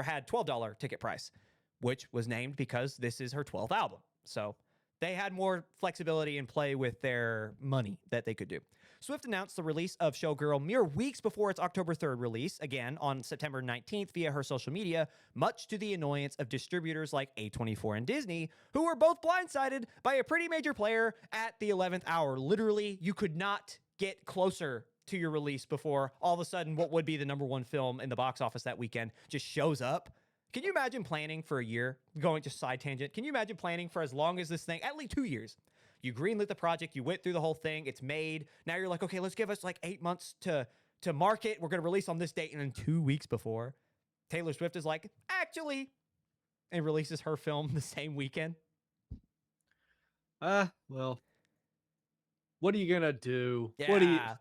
had $12 ticket price, which was named because this is her 12th album. So they had more flexibility and play with their money that they could do. Swift announced the release of Showgirl mere weeks before its October 3rd release, again on September 19th via her social media, much to the annoyance of distributors like A24 and Disney, who were both blindsided by a pretty major player at the 11th hour. Literally, you could not get closer to your release before all of a sudden what would be the number one film in the box office that weekend just shows up. Can you imagine planning for a year? Going to side tangent. Can you imagine planning for as long as this thing, at least 2 years? You greenlit the project, you went through the whole thing, it's made. Now you're like, okay, let's give us like 8 months to market. We're going to release on this date. And then 2 weeks before, Taylor Swift is like, actually, and releases her film the same weekend. Well, what are you going to do? Yeah.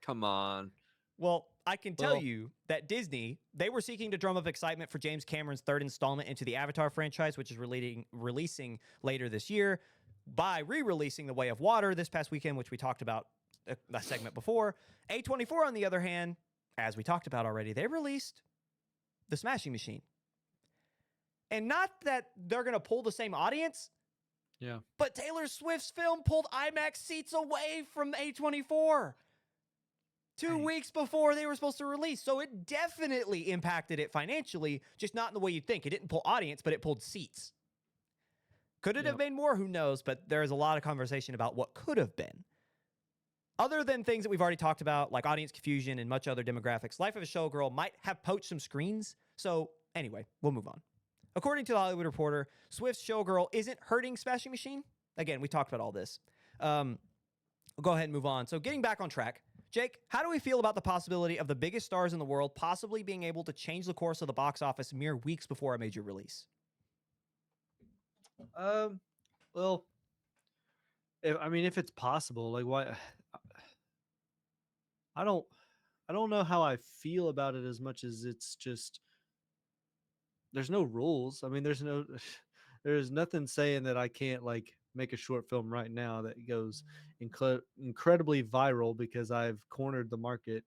Come on. Well, I can tell you that Disney, they were seeking to drum up excitement for James Cameron's third installment into the Avatar franchise, which is releasing later this year, by re-releasing The Way of Water this past weekend, which we talked about a segment before. A24, on the other hand, as we talked about already, they released The Smashing Machine. And not that they're going to pull the same audience, Yeah. but Taylor Swift's film pulled IMAX seats away from A24. 2 weeks before they were supposed to release. So it definitely impacted it financially, just not in the way you'd think. It didn't pull audience, but it pulled seats. Could it have made more? Who knows? But there's a lot of conversation about what could have been. Other than things that we've already talked about, like audience confusion and much other demographics, Life of a Showgirl might have poached some screens. So anyway, we'll move on. According to The Hollywood Reporter, Swift's Showgirl isn't hurting Smashing Machine. Again, we talked about all this. We'll go ahead and move on. So getting back on track, Jake, how do we feel about the possibility of the biggest stars in the world possibly being able to change the course of the box office mere weeks before a major release? Well, if it's possible, like why? I don't know how I feel about it as much as it's just there's no rules. I mean, there's nothing saying that I can't like make a short film right now that goes incredibly viral because I've cornered the market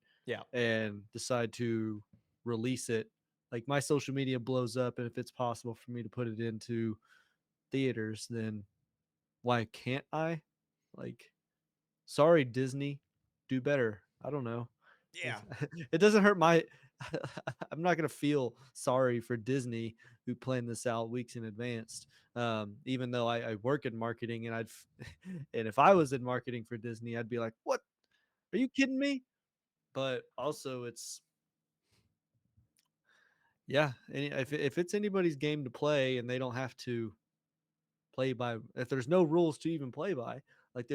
and decide to release it. Like my social media blows up, and if it's possible for me to put it into theaters, then why can't I? Like, sorry, Disney, do better. I don't know. Yeah. It doesn't hurt my I'm not going to feel sorry for Disney who planned this out weeks in advance. Even though I work in marketing, and and if I was in marketing for Disney, I'd be like, what? Are you kidding me? But also it's, if it's anybody's game to play and they don't have to play by, if there's no rules to even play by, Like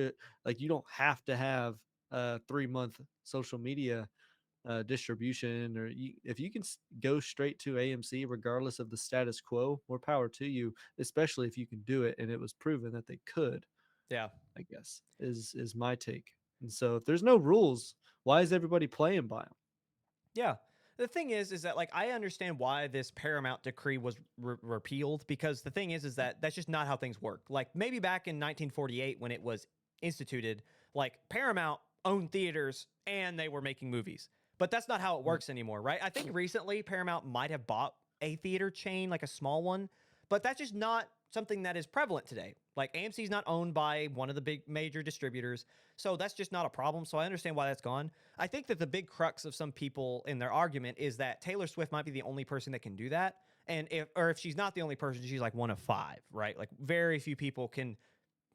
like you don't have to have a 3-month social media distribution, or if you can go straight to AMC regardless of the status quo, more power to you, especially if you can do it and it was proven that they could. Yeah. I guess is my take. And so if there's no rules, why is everybody playing by them? Yeah. The thing is that like I understand why this Paramount decree was repealed, because the thing is that that's just not how things work. Like maybe back in 1948 when it was instituted, like Paramount owned theaters and they were making movies. But that's not how it works anymore, right? I think recently Paramount might have bought a theater chain, like a small one, but that's just not something that is prevalent today. Like AMC is not owned by one of the big major distributors, so that's just not a problem. So I understand why that's gone. I think that the big crux of some people in their argument is that Taylor Swift might be the only person that can do that. And if she's not the only person, she's like one of 5, right? Like very few people can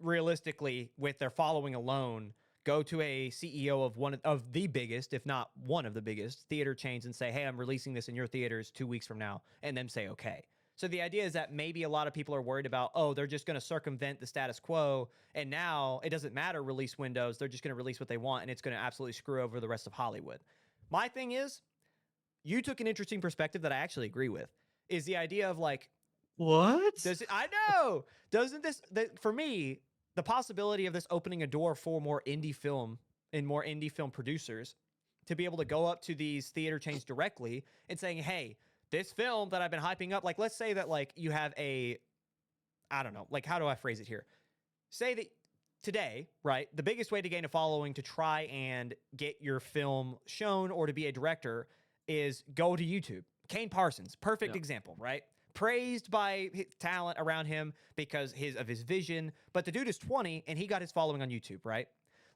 realistically, with their following alone, go to a CEO of one of the biggest, if not one of the biggest theater chains and say, "Hey, I'm releasing this in your theaters 2 weeks from now," and then say, "Okay." So the idea is that maybe a lot of people are worried about, oh, they're just going to circumvent the status quo, and now it doesn't matter release windows. They're just going to release what they want, and it's going to absolutely screw over the rest of Hollywood. My thing is, you took an interesting perspective that I actually agree with, is the idea of like, What? I know, doesn't this, for me, the possibility of this opening a door for more indie film and more indie film producers to be able to go up to these theater chains directly and saying, hey, this film that I've been hyping up, like let's say that like you have I don't know, like how do I phrase it here? Say that today, right, the biggest way to gain a following to try and get your film shown or to be a director is go to YouTube. Kane Parsons, perfect example, right? Praised by his talent around him because of his vision, but the dude is 20 and he got his following on YouTube, right?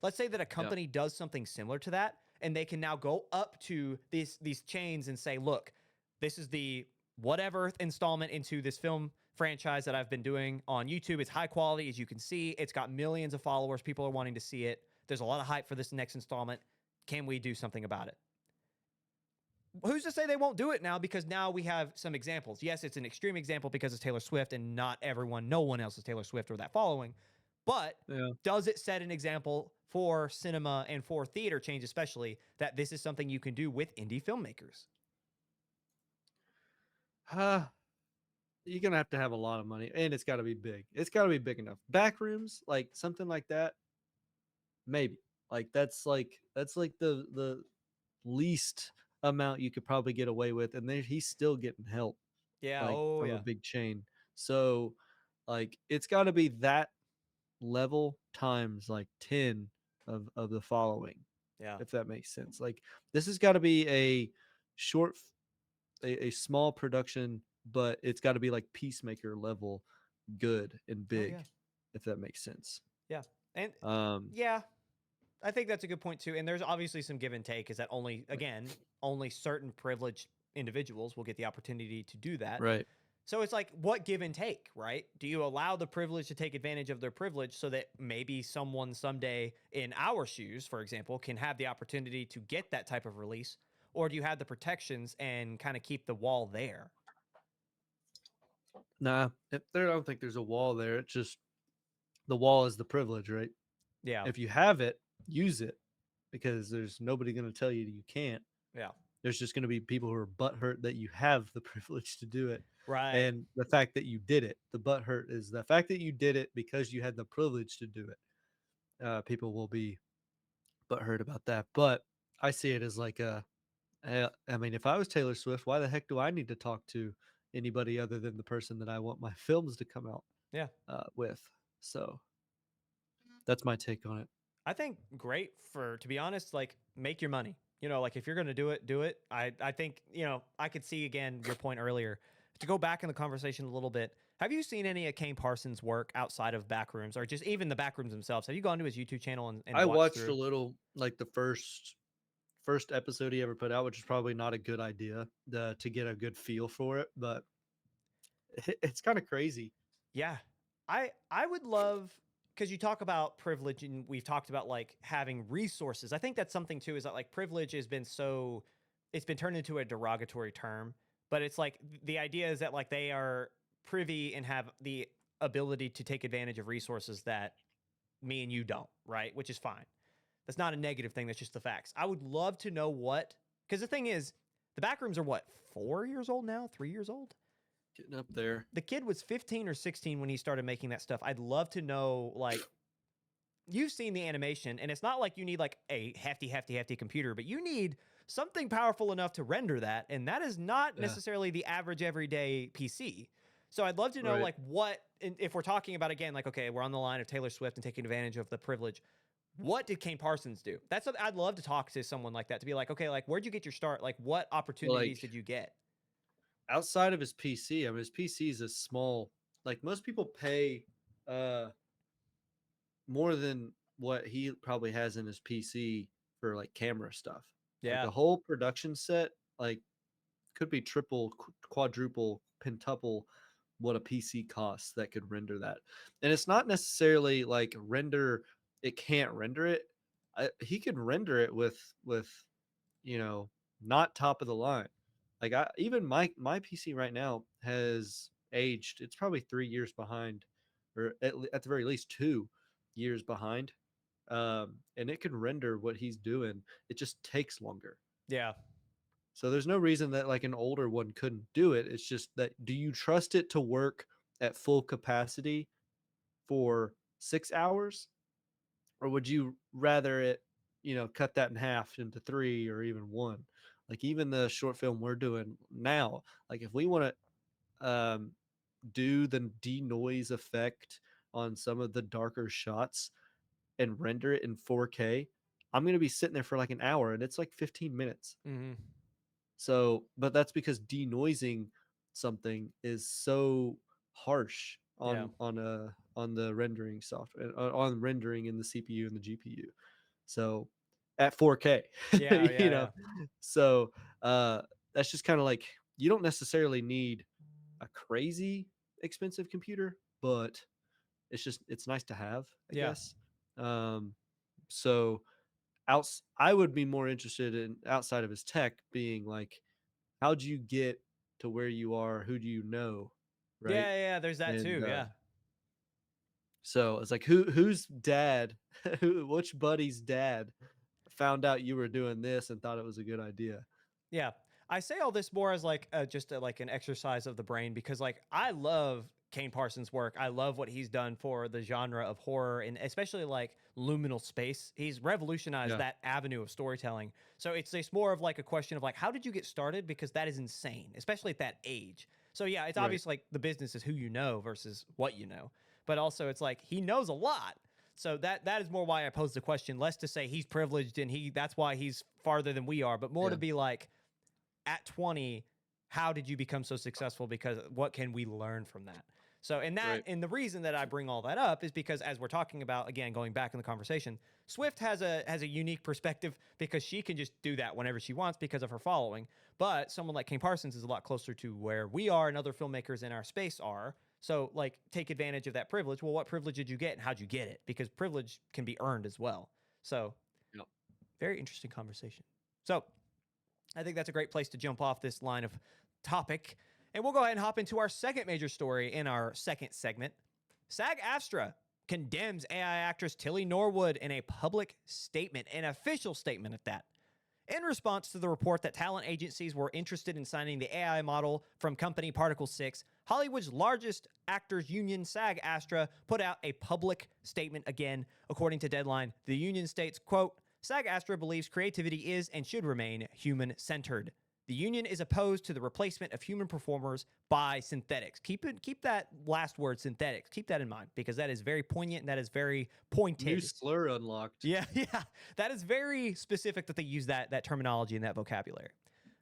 Let's say that a company does something similar to that, and they can now go up to these chains and say, look, this is the whatever installment into this film franchise that I've been doing on YouTube. It's high quality, as you can see. It's got millions of followers. People are wanting to see it. There's a lot of hype for this next installment. Can we do something about it? Who's to say they won't do it now? Because now we have some examples. Yes, it's an extreme example because it's Taylor Swift and not no one else is Taylor Swift or that following. But does it set an example for cinema and for theater chains especially that this is something you can do with indie filmmakers? You're gonna have to have a lot of money, and it's got to be big. It's got to be big enough. Backrooms, like something like that, maybe. Like that's like the least amount you could probably get away with, and then he's still getting help, Yeah. like Oh, from yeah. a big chain. So, like it's got to be that level times like 10 of the following. Yeah. If that makes sense. Like this has got to be a short a small production, but it's got to be like Peacemaker level good and big, if that makes sense. Yeah. And Um, yeah, I think that's a good point too. And there's obviously some give and take, is that only certain privileged individuals will get the opportunity to do that. right. So it's like, what give and take, right? Do you allow the privilege to take advantage of their privilege so that maybe someone someday in our shoes, for example, can have the opportunity to get that type of release? Or do you have the protections and kind of keep the wall there? Nah, I don't think there's a wall there. It's just the wall is the privilege, right? Yeah. If you have it, use it, because there's nobody going to tell you you can't. Yeah. There's just going to be people who are butthurt that you have the privilege to do it. Right. And the fact that you did it, the butthurt is the fact that you did it because you had the privilege to do it. People will be butthurt about that. But I see it as like I mean, if I was Taylor Swift, why the heck do I need to talk to anybody other than the person that I want my films to come out with? So that's my take on it. I think great to be honest, like make your money. You know, like if you're going to do it, do it. I think, I could see again your point earlier. To go back in the conversation a little bit, have you seen any of Kane Parsons' work outside of Backrooms or just even the Backrooms themselves? Have you gone to his YouTube channel and I watched watched through? a little, like the first episode he ever put out, which is probably not a good idea to get a good feel for it, but it's kind of crazy. Yeah. I would love, because you talk about privilege and we've talked about like having resources. I think that's something too, is that like privilege has been it's been turned into a derogatory term, but it's like the idea is that like they are privy and have the ability to take advantage of resources that me and you don't, right? Which is fine. That's not a negative thing. That's just the facts. I would love to know because the thing is, the Backrooms are what, 4 years old now? 3 years old? Getting up there. The kid was 15 or 16 when he started making that stuff. I'd love to know, like, you've seen the animation, and it's not like you need like a hefty computer, but you need something powerful enough to render that, and that is not necessarily the average everyday PC. So I'd love to know like what, if we're talking about, again, like, okay, we're on the line of Taylor Swift and taking advantage of the privilege. What did Kane Parsons do? That's what I'd love to talk to someone like that, to be like, okay, like, where'd you get your start? Like, what opportunities did you get? Outside of his PC, I mean, his PC is a small, like most people pay more than what he probably has in his PC for like camera stuff. Yeah. Like a whole production set, like could be triple, quadruple, pentuple what a PC costs that could render that. And it's not necessarily like it can't render it. He can render it with not top of the line. Like even my PC right now has aged. It's probably 3 years behind, or at the very least 2 years behind. And it can render what he's doing. It just takes longer. Yeah. So there's no reason that like an older one couldn't do it. It's just that, do you trust it to work at full capacity for 6 hours, or would you rather it, cut that in half into 3 or even 1? Like even the short film we're doing now, like if we want to do the denoise effect on some of the darker shots and render it in 4K, I'm going to be sitting there for like an hour, and it's like 15 minutes. Mm-hmm. So, but that's because denoising something is so harsh on the rendering software, on rendering in the CPU and the GPU. So at 4K, So that's just kind of like, you don't necessarily need a crazy expensive computer, but it's nice to have, I guess. So I would be more interested in, outside of his tech, being like, how'd you get to where you are? Who do you know? Right. Yeah. There's that too. Yeah. So it's like, whose dad, which buddy's dad found out you were doing this and thought it was a good idea? Yeah. I say all this more as like like an exercise of the brain, because like I love Kane Parsons' work. I love what he's done for the genre of horror, and especially like liminal space. He's revolutionized that avenue of storytelling. So it's more of like a question of like, how did you get started? Because that is insane, especially at that age. So yeah, it's obvious like the business is who you know versus what you know. But also it's like he knows a lot. So that is more why I posed the question, less to say he's privileged and that's why he's farther than we are, but more to be like, at 20, how did you become so successful? Because what can we learn from that? So, and the reason that I bring all that up is because, as we're talking about, again, going back in the conversation, Swift has a unique perspective because she can just do that whenever she wants because of her following. But someone like Kane Parsons is a lot closer to where we are and other filmmakers in our space are. So, like, take advantage of that privilege. Well, what privilege did you get and how'd you get it? Because privilege can be earned as well. So, very interesting conversation. So, I think that's a great place to jump off this line of topic. And we'll go ahead and hop into our second major story in our second segment. SAG-Aftra condemns AI actress Tilly Norwood in a public statement, an official statement at that. In response to the report that talent agencies were interested in signing the AI model from company Particle 6, Hollywood's largest actors union, SAG-Aftra, put out a public statement again. According to Deadline, the union states, quote, SAG-Aftra believes creativity is and should remain human-centered. The union is opposed to the replacement of human performers by synthetics. Keep that last word, synthetics. Keep that in mind, because that is very poignant and that is very pointed. New slur unlocked. Yeah. That is very specific that they use that terminology and that vocabulary.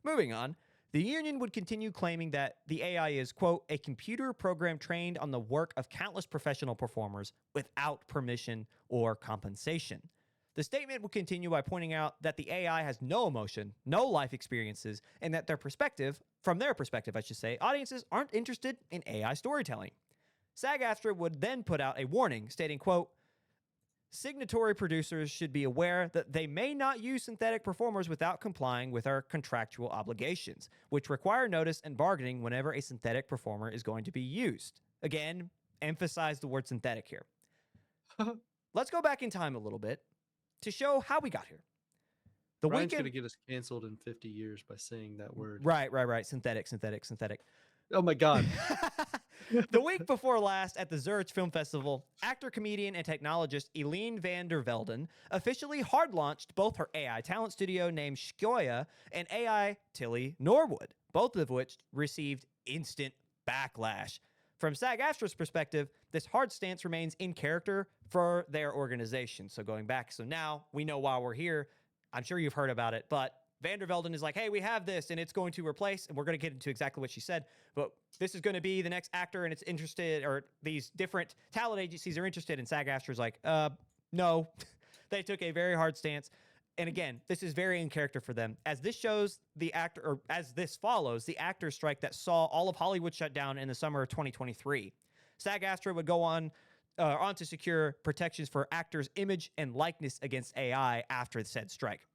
Moving on, the union would continue claiming that the AI is, quote, a computer program trained on the work of countless professional performers without permission or compensation. The statement will continue by pointing out that the AI has no emotion, no life experiences, and that from their perspective, I should say, audiences aren't interested in AI storytelling. SAG-Aftra would then put out a warning stating, quote, signatory producers should be aware that they may not use synthetic performers without complying with our contractual obligations, which require notice and bargaining whenever a synthetic performer is going to be used. Again, emphasize the word synthetic here. let's go back in time a little bit to show how we got here. The Ryan's weekend, gonna get us canceled in 50 years by saying that word. right. Synthetic. Oh my god. The week before last at the Zurich Film Festival, actor, comedian, and technologist Eileen van der Velden officially hard launched both her AI talent studio named Shkoya and AI Tilly Norwood, both of which received instant backlash. From SAG-Aftra's perspective, this hard stance remains in character for their organization. So going back, so now we know why we're here. I'm sure you've heard about it, but van der Velden is like, hey, we have this, and it's going to replace, and we're going to get into exactly what she said, but this is going to be the next actor, and it's interested, or these different talent agencies are interested, and SAG-Aftra's like, no. They took a very hard stance. And again, this is very in character for them. As this shows the actor, or as this follows, the actor strike that saw all of Hollywood shut down in the summer of 2023. SAG-Aftra would go on to secure protections for actors' image and likeness against AI after said strike.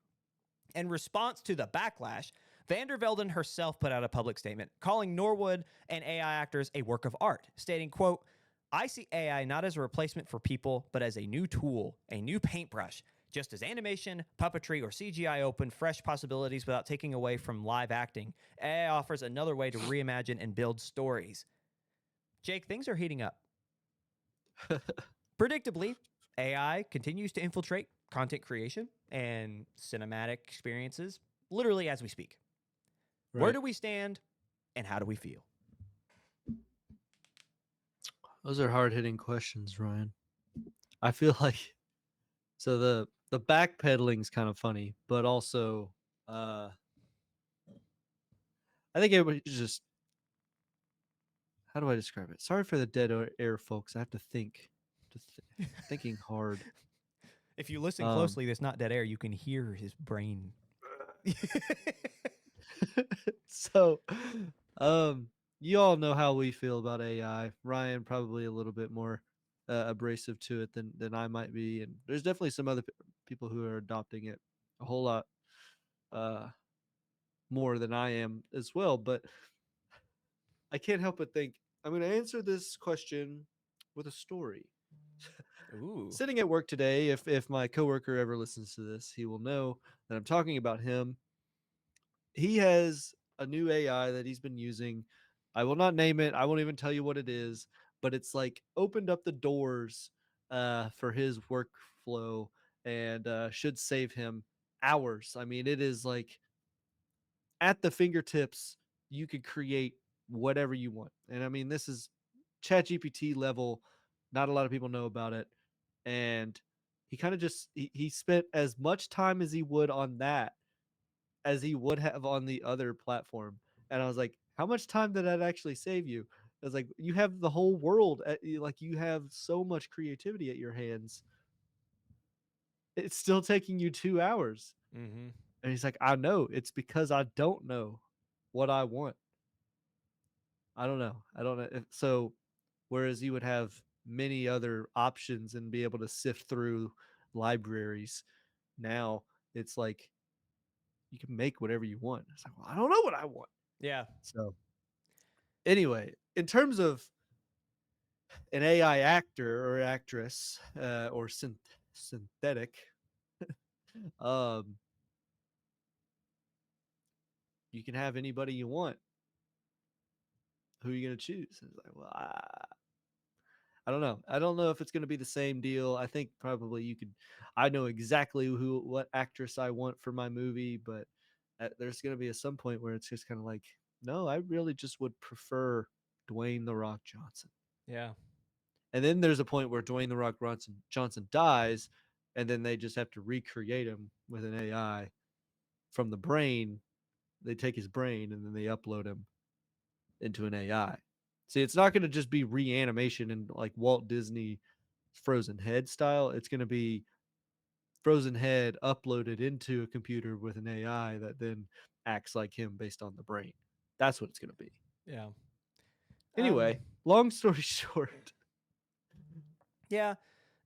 In response to the backlash, van der Velden herself put out a public statement calling Norwood and AI actors a work of art, stating, quote, I see AI not as a replacement for people, but as a new tool, a new paintbrush. Just as animation, puppetry, or CGI open fresh possibilities without taking away from live acting, AI offers another way to reimagine and build stories. Jake, things are heating up. Predictably, AI continues to infiltrate content creation and cinematic experiences literally as we speak. Right. Where do we stand and how do we feel? Those are hard-hitting questions, Ryan. I feel like so the backpedaling's kind of funny, but also I think everybody just how do I describe it? Sorry for the dead air, folks. I have to think. Thinking hard. If you listen closely, there's not dead air. You can hear his brain. So, you all know how we feel about AI. Ryan probably a little bit more abrasive to it than I might be, and there's definitely some other people who are adopting it a whole lot more than I am as well. But I can't help but think I'm going to answer this question with a story. Ooh. Sitting at work today, if my coworker ever listens to this, he will know that I'm talking about him. He has a new AI that he's been using. I will not name it. I won't even tell you what it is, but it's like opened up the doors for his workflow and should save him hours. I mean, it is like at the fingertips, you could create whatever you want. And I mean, this is ChatGPT level. Not a lot of people know about it. And he kind of just he spent as much time as he would on that as he would have on the other platform. And I was like, how much time did that actually save you? I was like, you have the whole world like you have so much creativity at your hands. It's still taking you 2 hours. Mm-hmm. And he's like, I know. It's because I don't know what I want. I don't know. I don't know. So, whereas you would have many other options and be able to sift through libraries, now it's like you can make whatever you want. It's like, well, I don't know what I want. Yeah. So, anyway, in terms of an AI actor or actress or synthetic, you can have anybody you want. Who are you going to choose? It's like, well, I don't know. I don't know if it's going to be the same deal. I think probably you could. I know exactly what actress I want for my movie, but there's going to be some point where it's just kind of like, no, I really just would prefer Dwayne the Rock Johnson. Yeah. And then there's a point where Dwayne the Rock Johnson dies, and then they just have to recreate him with an AI from the brain. They take his brain and then they upload him into an AI. See, it's not going to just be reanimation and like Walt Disney Frozen Head style. It's going to be Frozen Head uploaded into a computer with an AI that then acts like him based on the brain. That's what it's going to be. Yeah. Anyway, long story short. Yeah.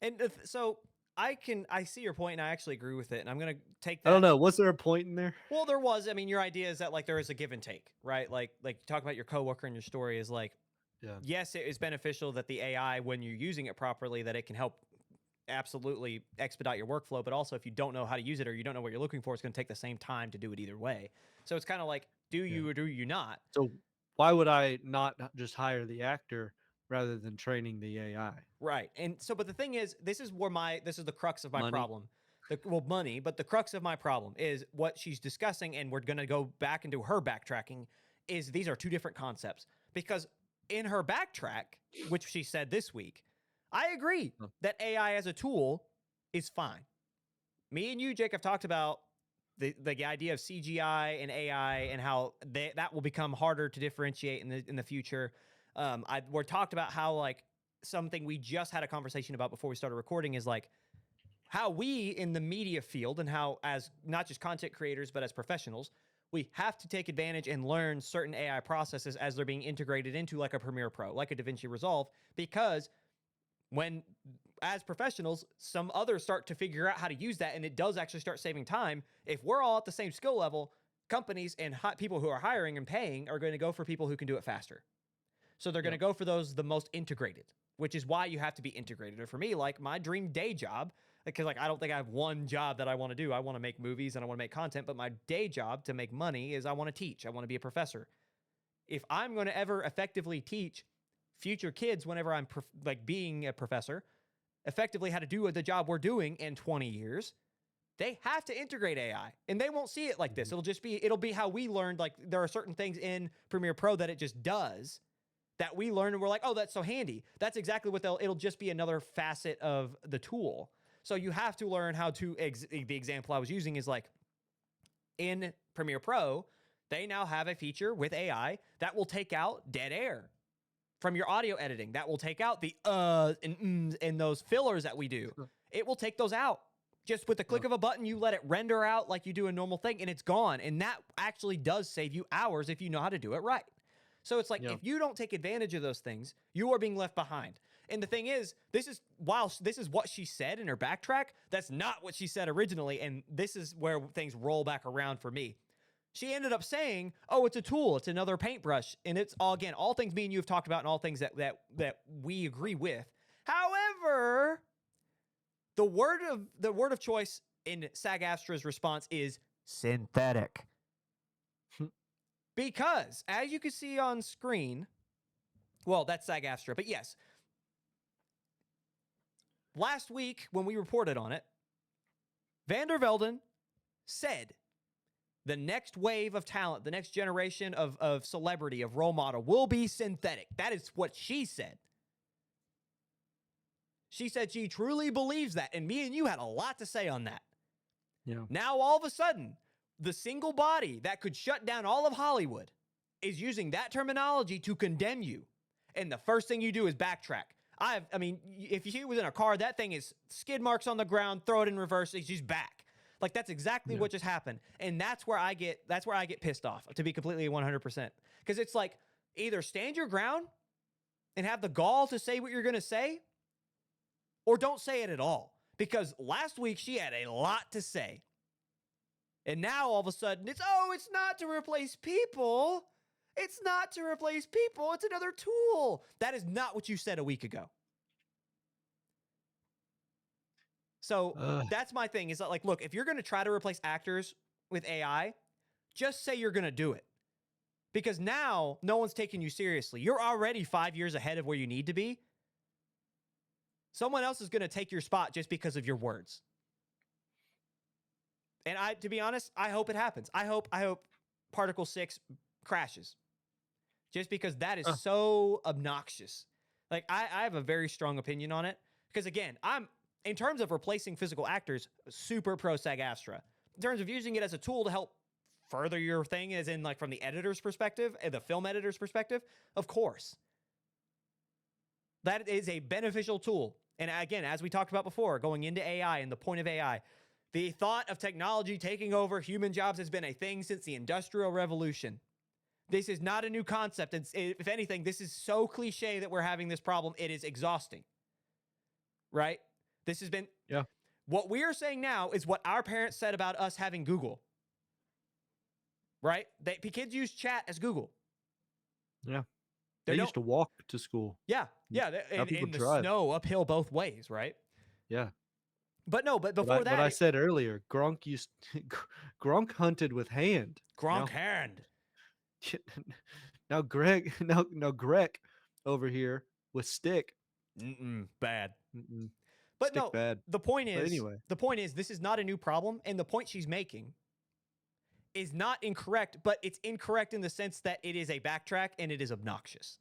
And so I see your point and I actually agree with it. And I'm going to take that. I don't know. Was there a point in there? Well, there was. I mean, your idea is that like there is a give and take, right? Like you talk about your coworker and your story is like, yeah. Yes, it is beneficial that the AI, when you're using it properly, that it can help absolutely expedite your workflow, but also if you don't know how to use it or you don't know what you're looking for, it's going to take the same time to do it either way. So it's kind of like, do you or do you not? So why would I not just hire the actor rather than training the AI? Right. And so, but the thing is, this is the crux of my Money. problem. Money, but the crux of my problem is what she's discussing, and we're going to go back into her backtracking, is these are two different concepts. Because in her backtrack, which she said this week, I agree that AI as a tool is fine. Me and you, Jake, have talked about the idea of CGI and AI and how that will become harder to differentiate in the future. We're talked about how, like, something we just had a conversation about before we started recording is like how we in the media field and how, as not just content creators but as professionals, we have to take advantage and learn certain AI processes as they're being integrated into like a Premiere Pro, like a DaVinci Resolve, because when, as professionals, some others start to figure out how to use that and it does actually start saving time, if we're all at the same skill level, companies and people who are hiring and paying are going to go for people who can do it faster. So they're going to go for the most integrated, which is why you have to be integrated. Or for me, like my dream day job, because like I don't think I have one job that I want to do. I want to make movies and I want to make content, but my day job to make money is I want to teach. I want to be a professor. If I'm going to ever effectively teach future kids whenever I'm being a professor, effectively how to do the job we're doing in 20 years, they have to integrate AI, and they won't see it like this. It'll be how we learned. Like there are certain things in Premiere Pro that it just does that we learn and we're like, oh, that's so handy. That's exactly what it'll just be another facet of the tool. So you have to learn how to, the example I was using is like in Premiere Pro, they now have a feature with AI that will take out dead air from your audio editing. That will take out the and ums and those fillers that we do. It will take those out. Just with the click of a button, you let it render out like you do a normal thing and it's gone. And that actually does save you hours if you know how to do it right. So it's like, if you don't take advantage of those things, you are being left behind. And the thing is, this is what she said in her backtrack. That's not what she said originally. And this is where things roll back around for me. She ended up saying, oh, it's a tool. It's another paintbrush. And it's all things me and you have talked about and all things that we agree with. However, the word of choice in SAG-Aftra's response is synthetic. Because, as you can see on screen, well, that's SAG-Aftra, but yes, last week when we reported on it, Van der Velden said the next wave of talent, the next generation of celebrity, of role model will be synthetic. That is what she said. She said she truly believes that, and me and you had a lot to say on that. Yeah. Now, all of a sudden, the single body that could shut down all of Hollywood is using that terminology to condemn you. And the first thing you do is backtrack. I mean, if she was in a car, that thing is skid marks on the ground, throw it in reverse, she's back. Like, that's exactly what just happened. And that's where I get pissed off, to be completely 100%. Because it's like, either stand your ground and have the gall to say what you're going to say, or don't say it at all. Because last week she had a lot to say. And now all of a sudden it's not to replace people. It's not to replace people. It's another tool. That is not what you said a week ago. So that's my thing. Is that, like, look, if you're going to try to replace actors with AI, just say you're going to do it. Because now no one's taking you seriously. You're already 5 years ahead of where you need to be. Someone else is going to take your spot just because of your words. And to be honest, I hope it happens. I hope Particle 6 crashes. Just because that is so obnoxious. Like, I have a very strong opinion on it. Because again, in terms of replacing physical actors, super pro SAG-Aftra. In terms of using it as a tool to help further your thing, as in like from the editor's perspective and the film editor's perspective, of course. That is a beneficial tool. And again, as we talked about before, going into AI and the point of AI, the thought of technology taking over human jobs has been a thing since the Industrial Revolution. This is not a new concept. If anything, this is so cliche that we're having this problem. It is exhausting. Right? This has been... Yeah. What we are saying now is what our parents said about us having Google. Right? Kids use chat as Google. Yeah. They used to walk to school. Yeah. Yeah. Now In people the drive. snow uphill both ways, right? Yeah. But no, but before What I that, said earlier, Gronk Gronk hunted with hand. Gronk hand. Now Greg over here with stick. Bad. Mm-mm. But Stick no, bad. the point But is, anyway. this is not a new problem, and the point she's making is not incorrect, but it's incorrect in the sense that it is a backtrack and it is obnoxious.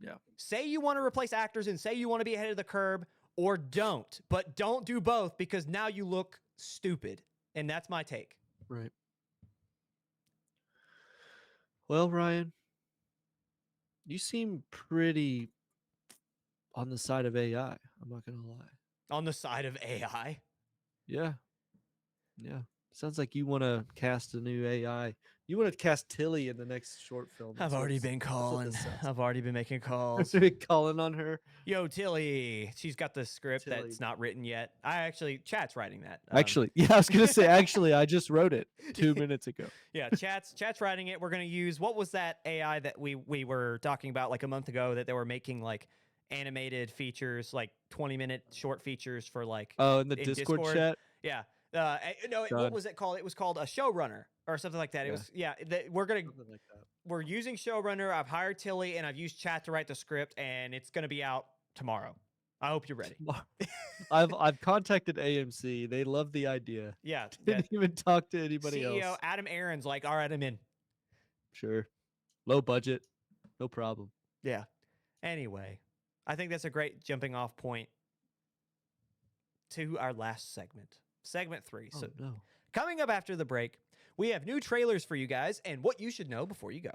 Yeah. Say you want to replace actors and say you want to be ahead of the curve, or don't, but don't do both because now you look stupid, and that's my take. Right. Well, Ryan, you seem pretty on the side of AI. I'm not gonna lie. On the side of AI. Yeah. Yeah. Sounds like you want to cast a new AI. You want to cast Tilly in the next short film. I've already been calling. I've already been making calls. Calling on her. Yo, Tilly. She's got the script Tilly. that's not written yet. Chat's writing that. Actually, yeah, I was gonna say. Actually, I just wrote it 2 minutes ago. Yeah, chat's writing it. We're gonna use, what was that AI that we were talking about like a month ago that they were making like animated features, like 20-minute short features for like. Oh, in the Discord chat. Yeah. What was it called? It was called a showrunner or something like that. It was we're using showrunner. I've hired Tilly and I've used chat to write the script, and it's gonna be out tomorrow. I hope you're ready. I've contacted AMC. They love the idea. Yeah. Didn't even talk to anybody CEO else. Adam Aaron's like, all right, I'm in. Sure. Low budget. No problem. Yeah. Anyway, I think that's a great jumping off point to our last segment. Segment 3. Oh, So no. coming up after the break, we have new trailers for you guys and what you should know before you go.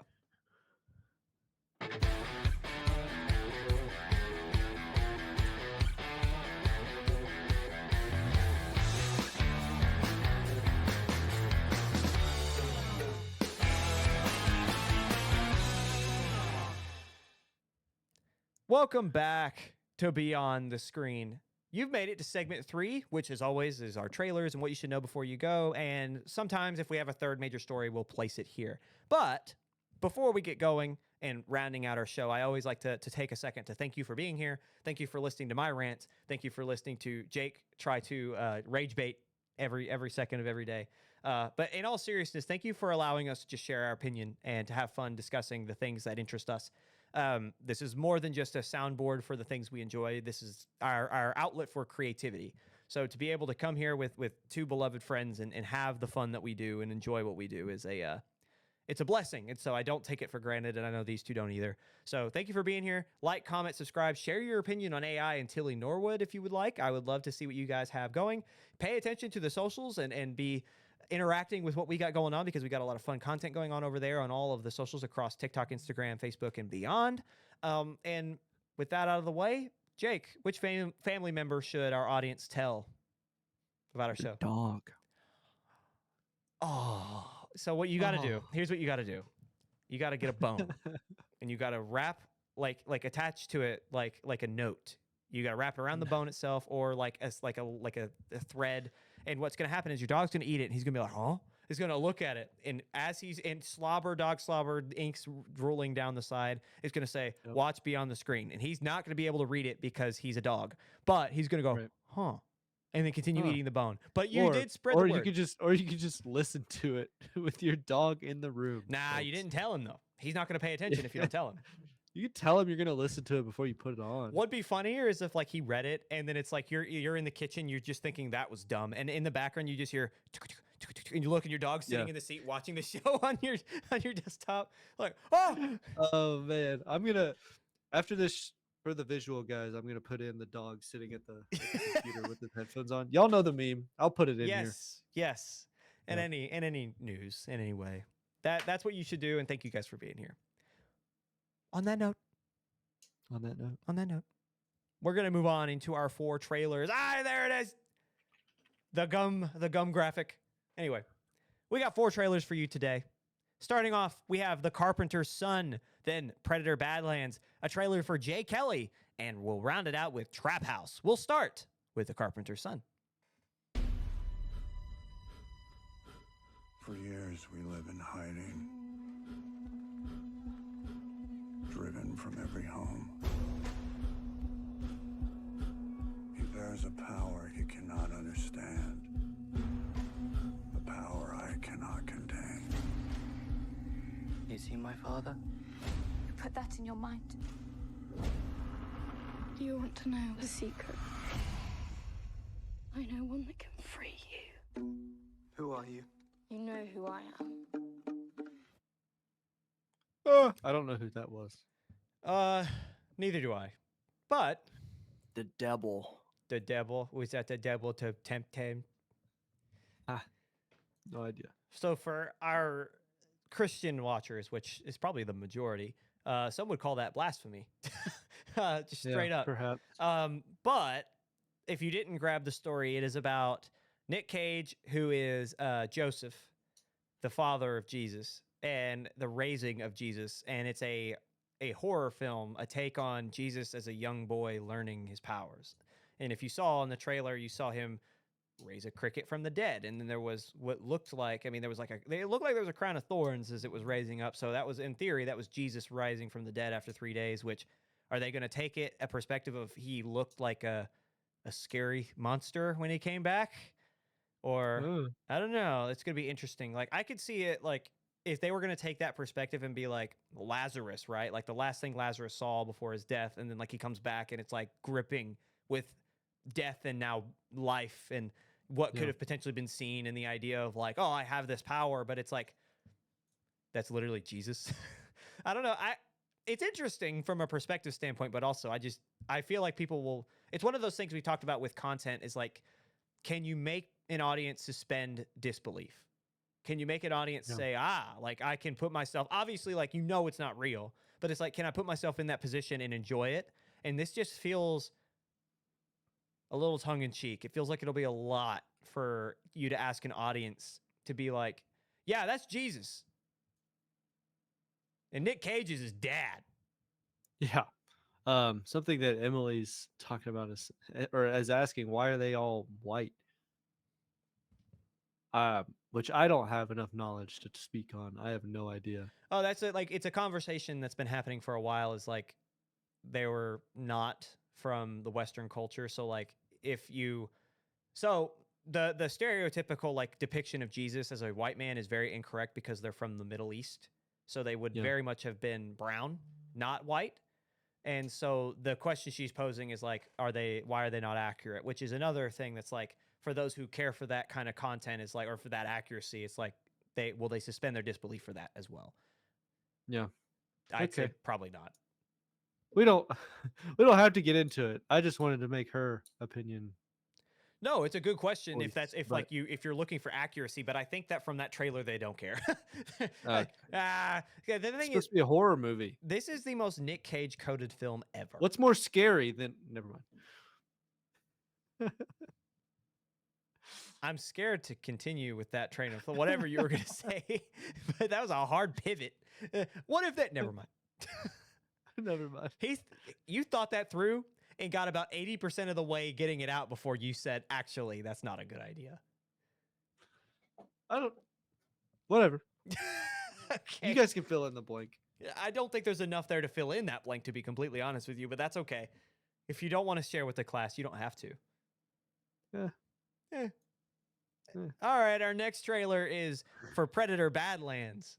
Welcome back to Beyond the Screen. You've made it to segment 3, which as always is our trailers and what you should know before you go. And sometimes if we have a third major story, we'll place it here. But before we get going and rounding out our show, I always like to take a second to thank you for being here. Thank you for listening to my rants. Thank you for listening to Jake try to rage bait every second of every day. But in all seriousness, thank you for allowing us to just share our opinion and to have fun discussing the things that interest us. This is more than just a soundboard for the things we enjoy. This is our outlet for creativity. So to be able to come here with two beloved friends and have the fun that we do and enjoy what we do is it's a blessing. And so I don't take it for granted, and I know these two don't either. So thank you for being here. Like, comment, subscribe, share your opinion on AI and Tilly Norwood if you would like. I would love to see what you guys have going. Pay attention to the socials and be interacting with what we got going on, because we got a lot of fun content going on over there on all of the socials across TikTok, Instagram, Facebook, and beyond. And with that out of the way, Jake, which family member should our audience tell about our show? Dog. Oh, so what you got to do, here's what you got to do. You got to get a bone and you got to wrap like attached to it, like a note. You got to wrap it around the bone itself, or like a thread. And what's going to happen is your dog's going to eat it, and he's going to be like, huh? He's going to look at it, and as he's in dog slobber, ink's rolling down the side, it's going to say, watch beyond the screen. And he's not going to be able to read it because he's a dog. But he's going to go, huh? And then continue eating the bone. But you did spread the word. Or you could just listen to it with your dog in the room. Nah, you didn't tell him, though. He's not going to pay attention if you don't tell him. You can tell him you're gonna listen to it before you put it on. What'd be funnier is if like he read it and then it's like you're in the kitchen, you're just thinking that was dumb, and in the background you just hear and you look and your dog's sitting in the seat watching the show on your desktop, like, oh man, I'm gonna, after this, for the visual guys, I'm gonna put in the dog sitting at the computer with his headphones on. Y'all know the meme. I'll put it in here. Yes. And any news in any way. That's what you should do, and thank you guys for being here. On that note, we're going to move on into our 4 trailers. There it is. The gum graphic. Anyway, we got 4 trailers for you today. Starting off, we have The Carpenter's Son, then Predator Badlands, a trailer for Jay Kelly, and we'll round it out with Trap House. We'll start with The Carpenter's Son. For years, we live in hiding. Driven from every home. Either There's a power he cannot understand. A power I cannot contain. Is he my father? You put that in your mind. Do you want to know a secret? I know one that can free you. Who are you? You know who I am. I don't know who that was. Neither do I. But The devil. the devil, was that the devil to tempt him? No idea. So for our Christian watchers, which is probably the majority, some would call that blasphemy. Just straight Yeah, up. perhaps. But if you didn't grab the story, it is about Nick Cage, who is Joseph, the father of Jesus, and the raising of Jesus. And it's a horror film, a take on Jesus as a young boy learning his powers. And if you saw in the trailer, you saw him raise a cricket from the dead. And then there was what looked like, there was it looked like there was a crown of thorns as it was raising up. So that was, in theory, that was Jesus rising from the dead after 3 days, which are they going to take it a perspective of he looked like a scary monster when he came back? Or Ooh. I don't know. It's going to be interesting. Like, I could see it, like, if they were going to take that perspective and be like Lazarus, right? Like the last thing Lazarus saw before his death. And then like he comes back and it's like gripping with death and now life and what could Yeah. have potentially been seen, and the idea of like, oh, I have this power, but it's like, that's literally Jesus. I don't know. It's interesting from a perspective standpoint, but also I feel like people will, it's one of those things we talked about with content is like, can you make an audience suspend disbelief? Can you make an audience Yeah. say, like I can put myself, obviously, like, it's not real, but it's like, can I put myself in that position and enjoy it? And this just feels a little tongue in cheek. It feels like it'll be a lot for you to ask an audience to be like, yeah, that's Jesus. And Nick Cage is his dad. Yeah. Something that Emily's talking about is, or is asking, why are they all white? Which I don't have enough knowledge to speak on. I have no idea. Oh, that's it. Like, it's a conversation that's been happening for a while. Is like, they were not from the Western culture. So like, the stereotypical like depiction of Jesus as a white man is very incorrect because they're from the Middle East. So they would Yeah. very much have been brown, not white. And so the question she's posing is like, why are they not accurate? Which is another thing that's like, for those who care for that kind of content, is like, or for that accuracy, it's like they suspend their disbelief for that as well. Yeah. I'd say Okay. probably not. We don't we don't have to get into it. I just wanted to make her opinion. No, it's a good question Voice, if you're looking for accuracy, but I think that from that trailer they don't care. Okay. The It's thing supposed is, to be a horror movie. this is the most Nick Cage coded film ever. What's more scary than never mind. I'm scared to continue with that train of thought, whatever you were going to say, but that was a hard pivot. What if that? Never mind. Never mind. You thought that through and got about 80% of the way getting it out before you said, actually, that's not a good idea. Whatever. Okay. You guys can fill in the blank. I don't think there's enough there to fill in that blank, to be completely honest with you, but that's okay. If you don't want to share with the class, you don't have to. Yeah. All right, our next trailer is for Predator Badlands.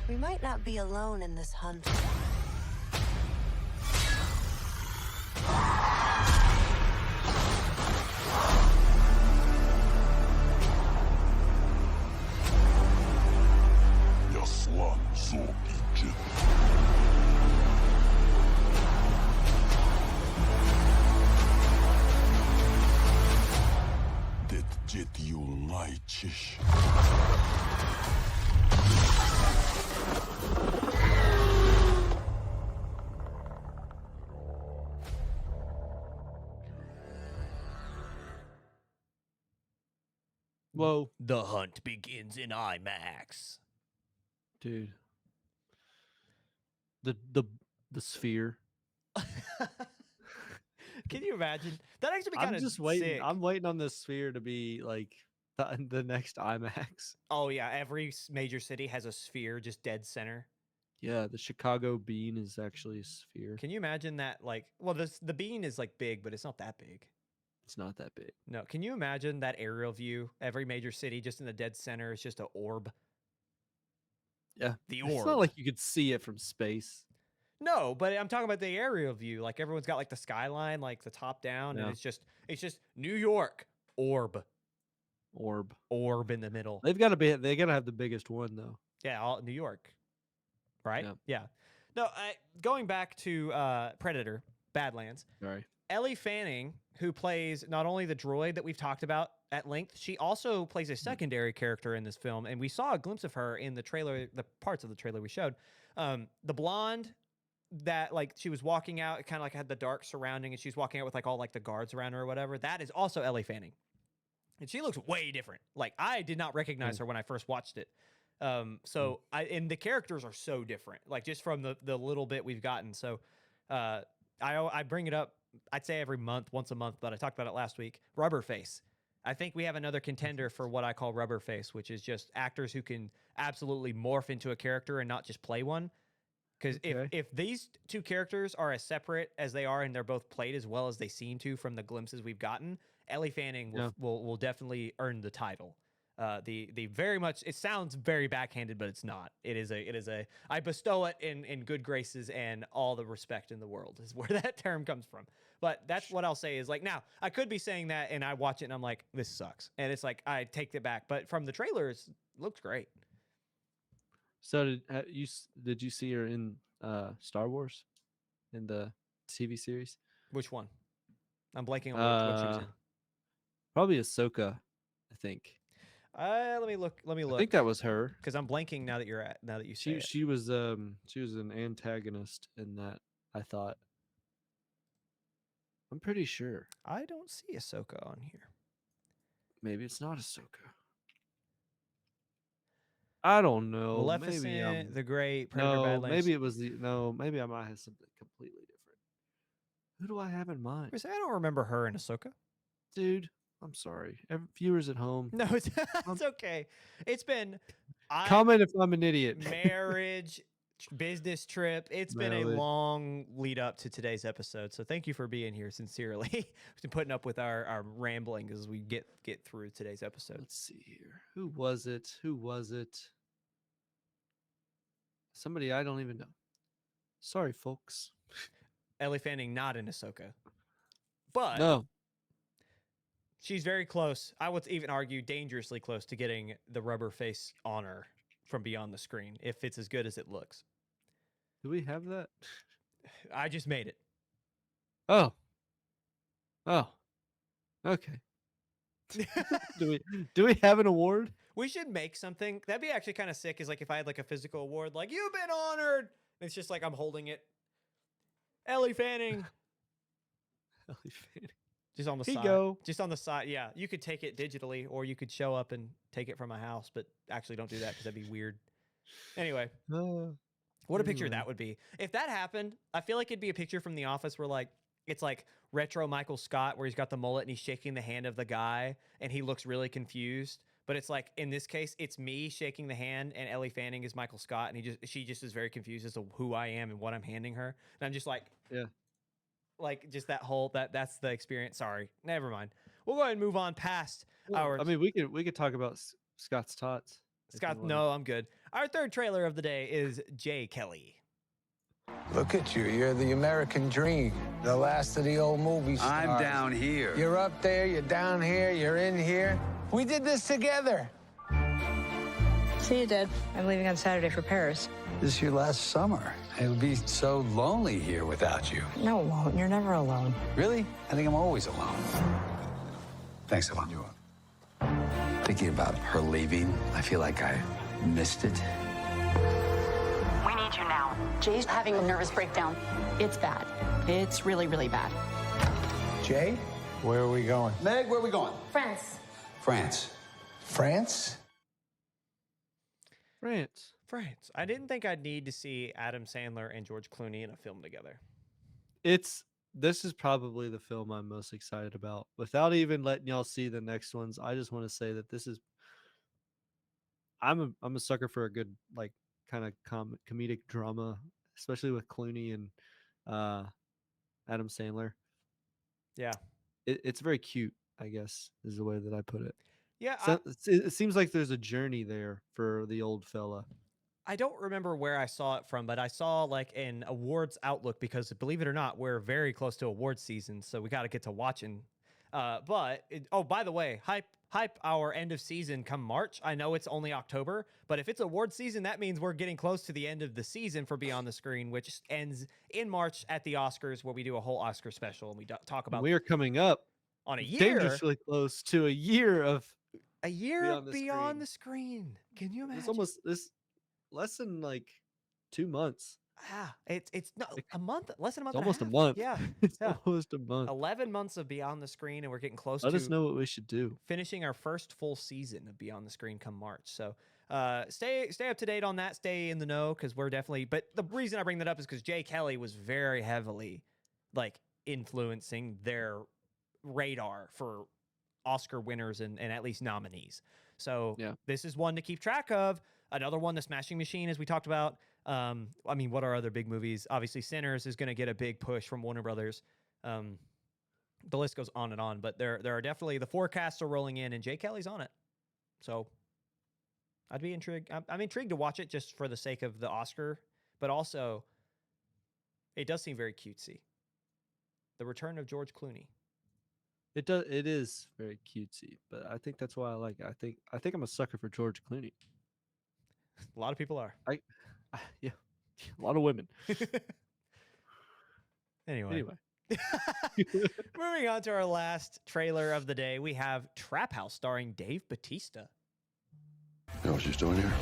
We might not be alone in this hunt. Yaslan zor icat. Det jediulnai chish. Whoa, The hunt begins in IMAX. dude. The sphere. Can you imagine? That actually be kind I'm of just waiting. sick. I'm waiting on this sphere to be like the next IMAX. Oh yeah, every major city has a sphere just dead center. Yeah, the Chicago Bean is actually a sphere. Can you imagine that? Like, well, the bean is like big, but it's not that big. It's not that big. No, can you imagine that aerial view? Every major city, just in the dead center, is just an orb. Yeah, The it's orb. not like you could see it from space. No, but I'm talking about the aerial view. Like everyone's got like the skyline, like the top down, and Yeah. it's just New York orb in the middle. They gotta have the biggest one though. Yeah, all New York, right? Yeah. Yeah. No, going back to Predator, Badlands. Sorry. Elle Fanning, who plays not only the droid that we've talked about at length, she also plays a secondary character in this film, and we saw a glimpse of her in the trailer, the parts of the trailer we showed. The blonde that like she was walking out, it kind of like had the dark surrounding, and she was walking out with like all like the guards around her or whatever. That is also Elle Fanning, and she looks way different. Like I did not recognize her when I first watched it. And the characters are so different, like just from the little bit we've gotten. So I bring it up, I'd say every month, once a month, but I talked about it last week. Rubberface. I think we have another contender for what I call Rubberface, which is just actors who can absolutely morph into a character and not just play one. Because if these two characters are as separate as they are, and they're both played as well as they seem to from the glimpses we've gotten, Elle Fanning will definitely earn the title. The very much, it sounds very backhanded, but it's not. It is a I bestow it in good graces and all the respect in the world is where that term comes from. But that's what I'll say is like, now I could be saying that and I watch it and I'm like, this sucks, and it's like I take it back. But from the trailers, it looks great. So did you see her in Star Wars, in the TV series? Which one? I'm blanking on what she was in. Probably Ahsoka, I think. Let me look. I think that was her. Because I'm blanking now that you say it. She was an antagonist in that, I thought. I'm pretty sure. I don't see Ahsoka on here. Maybe it's not Ahsoka. I don't know. Maleficent, the Great, Predator, no, Badlands. maybe it was maybe I might have something completely different. Who do I have in mind? I don't remember her in Ahsoka. Dude, I'm sorry. Viewers at home. No, it's okay. It's been comment if I'm an idiot. Marriage, business trip. It's been a long lead up to today's episode. So thank you for being here. Sincerely, we've been putting up with our rambling as we get through today's episode. Let's see here. Who was it? Somebody I don't even know. Sorry, folks. Elle Fanning not in Ahsoka, but no, she's very close. I would even argue dangerously close to getting the rubber face honor from beyond the screen if it's as good as it looks. Do we have that? I just made it. Oh. Okay. Do we have an award? We should make something. That'd be actually kind of sick. Is like if I had like a physical award, like you've been honored. And it's just like I'm holding it. Elle Fanning. Elle Fanning. Just on the Here you side. go. Just on the side. Yeah, you could take it digitally, or you could show up and take it from my house. But actually, don't do that because that'd be weird. Anyway, what a picture that would be. If that happened, I feel like it'd be a picture from The Office where like it's like retro Michael Scott, where he's got the mullet and he's shaking the hand of the guy, and he looks really confused. But it's like in this case, it's me shaking the hand, and Elle Fanning is Michael Scott, and she just is very confused as to who I am and what I'm handing her. And I'm just like, like just that whole that's the experience. Sorry, never mind. We'll go ahead and move on past our. I mean, we could talk about Scott's Tots. Scott, no, I'm good. Our third trailer of the day is J. Kelly. Look at you. You're the American dream. The last of the old movie stars. I'm down here. You're up there, you're down here, you're in here. We did this together. So you did. I'm leaving on Saturday for Paris. This is your last summer. It'll be so lonely here without you. No, it won't. You're never alone. Really? I think I'm always alone. Thanks, Ellen. You're welcome. Thinking about her leaving, I feel like I missed it. We need you now. Jay's having a nervous breakdown. It's bad. It's really, really bad. Jay, where are we going? Meg, where are we going? France. France. France? France. I didn't think I'd need to see Adam Sandler and George Clooney in a film together. This is probably the film I'm most excited about. Without even letting y'all see the next ones, I just want to say that this is. I'm a sucker for a good like kind of comedic drama, especially with Clooney and Adam Sandler. Yeah. it's very cute, I guess, is the way that I put it. Yeah, So it seems like there's a journey there for the old fella. I don't remember where I saw it from, but I saw like an awards outlook because believe it or not, we're very close to awards season, so we got to get to watching. Oh, by the way, hype our end of season come March. I know it's only October, but if it's awards season, that means we're getting close to the end of the season for Beyond the Screen, which ends in March at the Oscars, where we do a whole Oscar special and we talk about. We are coming up on a year, dangerously close to a year of Beyond the Screen. Can you imagine? It's almost less than like 2 months. It's not a month, less than a month. Almost a half. month. Yeah, it's almost a month. 11 months of Beyond the Screen, and we're getting close Let to us know what we should do. Finishing our first full season of Beyond the Screen come March. So stay up to date on that. Stay in the know because we're definitely. But the reason I bring that up is because Jay Kelly was very heavily like influencing their radar for Oscar winners and at least nominees. So this is one to keep track of. Another one, The Smashing Machine, as we talked about. I mean, what are other big movies? Obviously, Sinners is going to get a big push from Warner Brothers. The list goes on and on, but there are definitely the forecasts are rolling in, and Jay Kelly's on it. So I'd be intrigued. I'm intrigued to watch it just for the sake of the Oscar, but also it does seem very cutesy. The return of George Clooney. It does. It is very cutesy, but I think that's why I like it. I think I'm a sucker for George Clooney. A lot of people are. Yeah, a lot of women. Anyway. Moving on to our last trailer of the day, we have Trap House starring Dave Bautista. You know what she's doing here?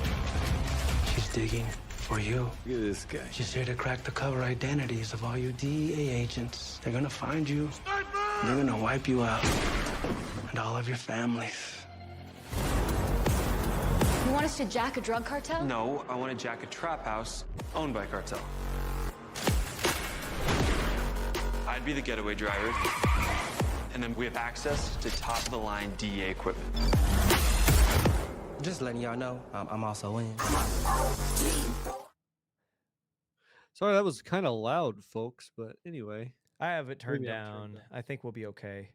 She's digging for you. Look at this guy. She's here to crack the cover identities of all you DEA agents. They're gonna find you. They're gonna wipe you out. And all of your families. You want us to jack a drug cartel? No, I want to jack a trap house owned by cartel. I'd be the getaway driver, and then we have access to top-of-the-line DEA equipment. Just letting y'all know, I'm also in. Sorry, that was kind of loud, folks. But anyway, I have it turned Maybe down. I think we'll be okay.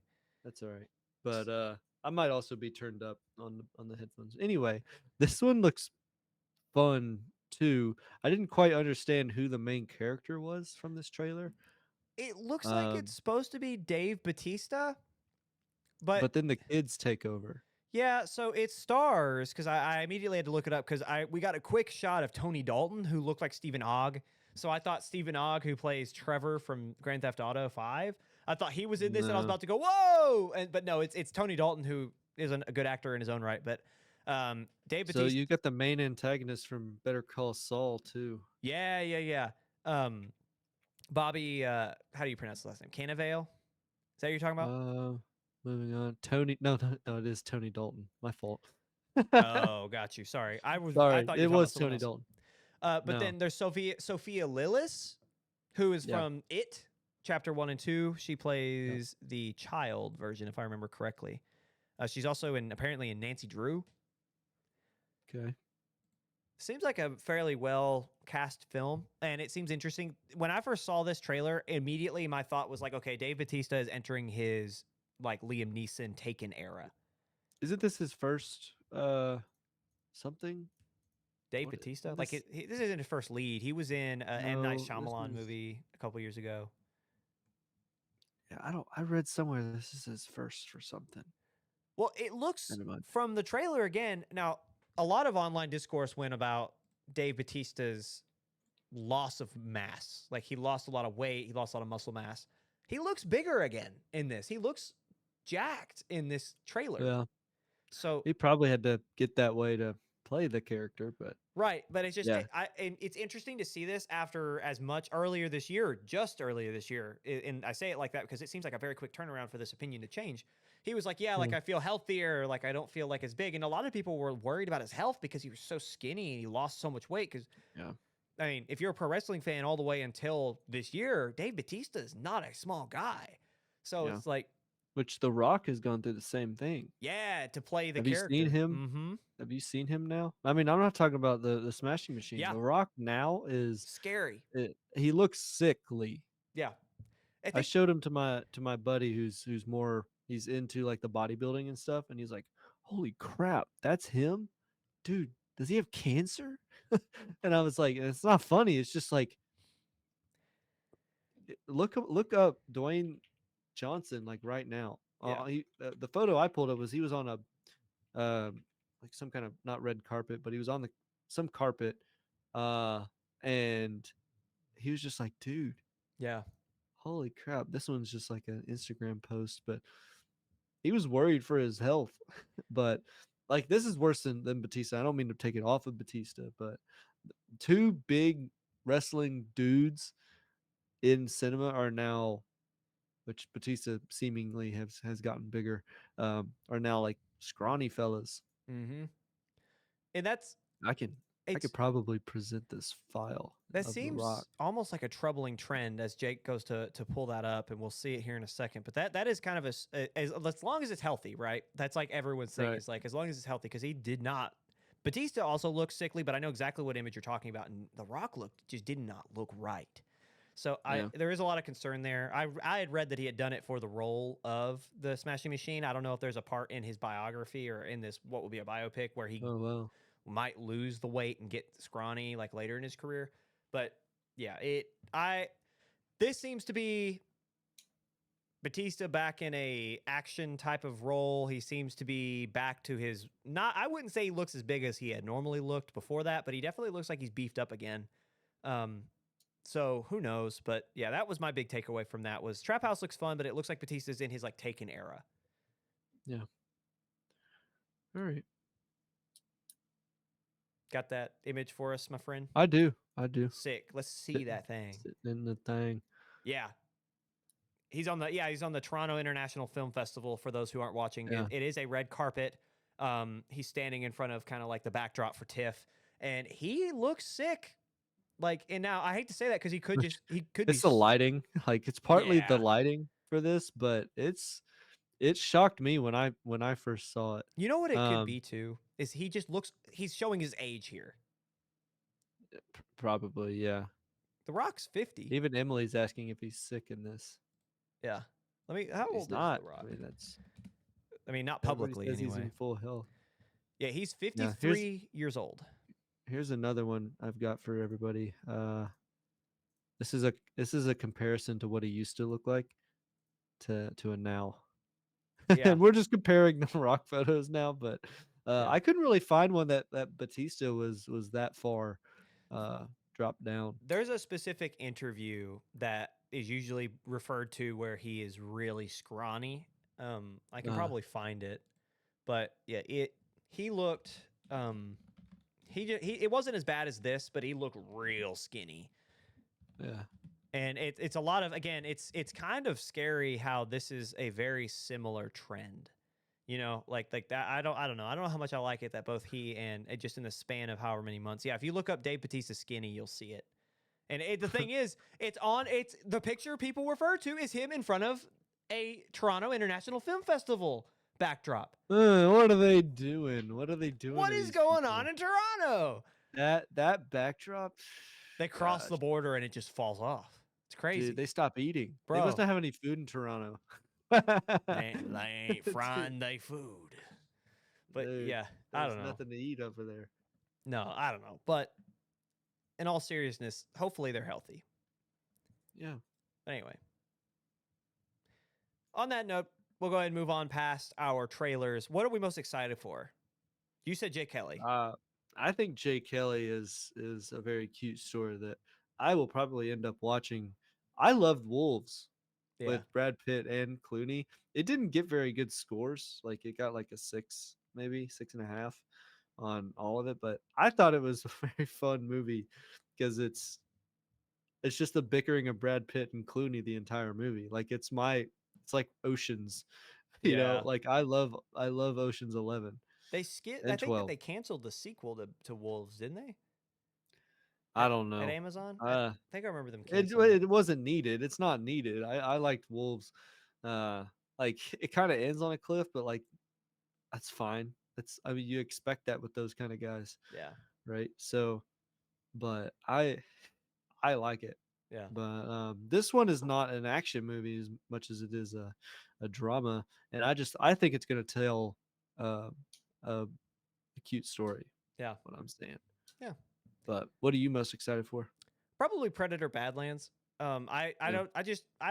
That's all right. But I might also be turned up on the headphones. Anyway, this one looks fun too. I didn't quite understand who the main character was from this trailer. It looks like it's supposed to be Dave Bautista, but then the kids take over. Yeah, so it stars because I immediately had to look it up because we got a quick shot of Tony Dalton who looked like Stephen Ogg. So I thought Stephen Ogg, who plays Trevor from Grand Theft Auto 5, I thought he was in this, and I was about to go whoa, but no, it's Tony Dalton, who is a good actor in his own right. But Dave Bautista. So you get the main antagonist from Better Call Saul too. Yeah. Bobby, how do you pronounce the last name? Cannavale? Is that what you're talking about? Moving on. Tony. No, it is Tony Dalton. My fault. Oh, got you. Sorry. Sorry. I thought it was Tony Dalton. But then there's Sophia Lillis, who is from It, Chapter 1 and 2. She plays the child version, if I remember correctly. She's also apparently in Nancy Drew. Okay. Seems like a fairly well cast film, and it seems interesting. When I first saw this trailer, immediately my thought was like, okay, Dave Bautista is entering his like Liam Neeson Taken era. Isn't this his first something? Dave Bautista? Like this isn't his first lead. He was in M. Night Shyamalan movie a couple years ago. Yeah, I read somewhere this is his first for something. Well, it looks from the trailer again. Now, a lot of online discourse went about Dave Bautista's loss of mass. Like he lost a lot of weight. He lost a lot of muscle mass. He looks bigger again in this. He looks jacked in this trailer. Yeah. So he probably had to get that way to play the character, but right. But it's just it's interesting to see this after as much earlier this year, just earlier this year. And I say it like that because it seems like a very quick turnaround for this opinion to change. He was like, like I feel healthier, like I don't feel like as big. And a lot of people were worried about his health because he was so skinny and he lost so much weight. Because I mean, if you're a pro wrestling fan all the way until this year, Dave Bautista is not a small guy. So it's like, which The Rock has gone through the same thing. Yeah, to play the character. Have you seen him? Mm-hmm. Have you seen him now? I mean, I'm not talking about the Smashing Machine. Yeah. The Rock now is scary. He looks sickly. Yeah. I I think showed him to my buddy who's more he's into like the bodybuilding and stuff, and he's like, "Holy crap, that's him, dude! Does he have cancer?" And I was like, "It's not funny. It's just like look up Dwayne Johnson like right now. Yeah. The photo I pulled up was he was on a like some kind of not red carpet, but he was on some carpet, uh, and he was just like, dude, yeah. holy crap, this one's just like an Instagram post, but he was worried for his health. But like this is worse than Batista. I don't mean to take it off of Batista, but two big wrestling dudes in cinema are now, which Batista seemingly has gotten bigger, are now like scrawny fellas. Mm-hmm. And that's I could probably present this file that of The Rock. seems almost like a troubling trend as Jake goes to pull that up, and we'll see it here in a second. But that is kind of as long as it's healthy, right? That's like everyone's thing is like as long as it's healthy, because he did not. Batista also looks sickly, but I know exactly what image you're talking about, and The Rock just did not look right. So there is a lot of concern there. I had read that he had done it for the role of the Smashing Machine. I don't know if there's a part in his biography or in this what would be a biopic where he might lose the weight and get scrawny like later in his career. But yeah, this seems to be Batista back in a action type of role. He seems to be back to his I wouldn't say he looks as big as he had normally looked before that, but he definitely looks like he's beefed up again. So who knows? But yeah, that was my big takeaway from that was Trap House looks fun, but it looks like Batista's in his like Taken era. Yeah. All right. Got that image for us, my friend? I do. Sick. Let's see that thing. Sitting in the thing. Yeah. He's on the Toronto International Film Festival for those who aren't watching. Yeah. It is a red carpet. He's standing in front of kind of like the backdrop for TIFF, and he looks sick. Like, and now I hate to say that because he could It's the lighting. Like it's partly the lighting for this, but it shocked me when I first saw it. You know what it could be too? Is he's showing his age here. Probably, yeah. The Rock's 50. Even Emily's asking if he's sick in this. Yeah. How old is The Rock? I mean, not publicly says anyway. He's in full health. Yeah, he's 53 years old. Here's another one I've got for everybody. This is a comparison to what he used to look like to a now. Yeah. And we're just comparing the Rock photos now, but I couldn't really find one that Bautista was that far dropped down. There's a specific interview that is usually referred to where he is really scrawny. I can probably find it, but yeah, he looked it wasn't as bad as this, but he looked real skinny. Yeah. And it's a lot of, again, it's kind of scary how this is a very similar trend, you know, like that. I don't know. I don't know how much I like it that both he and just in the span of however many months. Yeah. If you look up Dave Bautista skinny, you'll see it. And the thing is, it's the picture people refer to is him in front of a Toronto International Film Festival backdrop. What are they doing? What is going on in Toronto? That backdrop. They cross the border and it just falls off. It's crazy. Dude, they stop eating. Bro. They must not have any food in Toronto. they ain't frying their food. But Dude, yeah, I don't know. There's nothing to eat over there. No, I don't know. But in all seriousness, hopefully they're healthy. Yeah. Anyway. On that note, we'll go ahead and move on past our trailers. What are we most excited for? You said Jay Kelly. I think Jay Kelly is a very cute story that I will probably end up watching. I loved Wolves with Brad Pitt and Clooney. It didn't get very good scores. Like it got like a 6, maybe 6.5 on all of it. But I thought it was a very fun movie because it's just the bickering of Brad Pitt and Clooney the entire movie. Like it's like Oceans, you know. Like I love Oceans 11. I think that they canceled the sequel to Wolves, didn't they? I don't know. At Amazon? I think I remember them canceling it wasn't needed. It's not needed. I liked Wolves. Like it kind of ends on a cliff, but like that's fine. I mean you expect that with those kind of guys. Yeah. Right? So but I like it. Yeah. But this one is not an action movie as much as it is a drama, and I think it's gonna tell uh, a cute story. Yeah. What I'm saying. Yeah. But what are you most excited for? Probably Predator Badlands. I Yeah.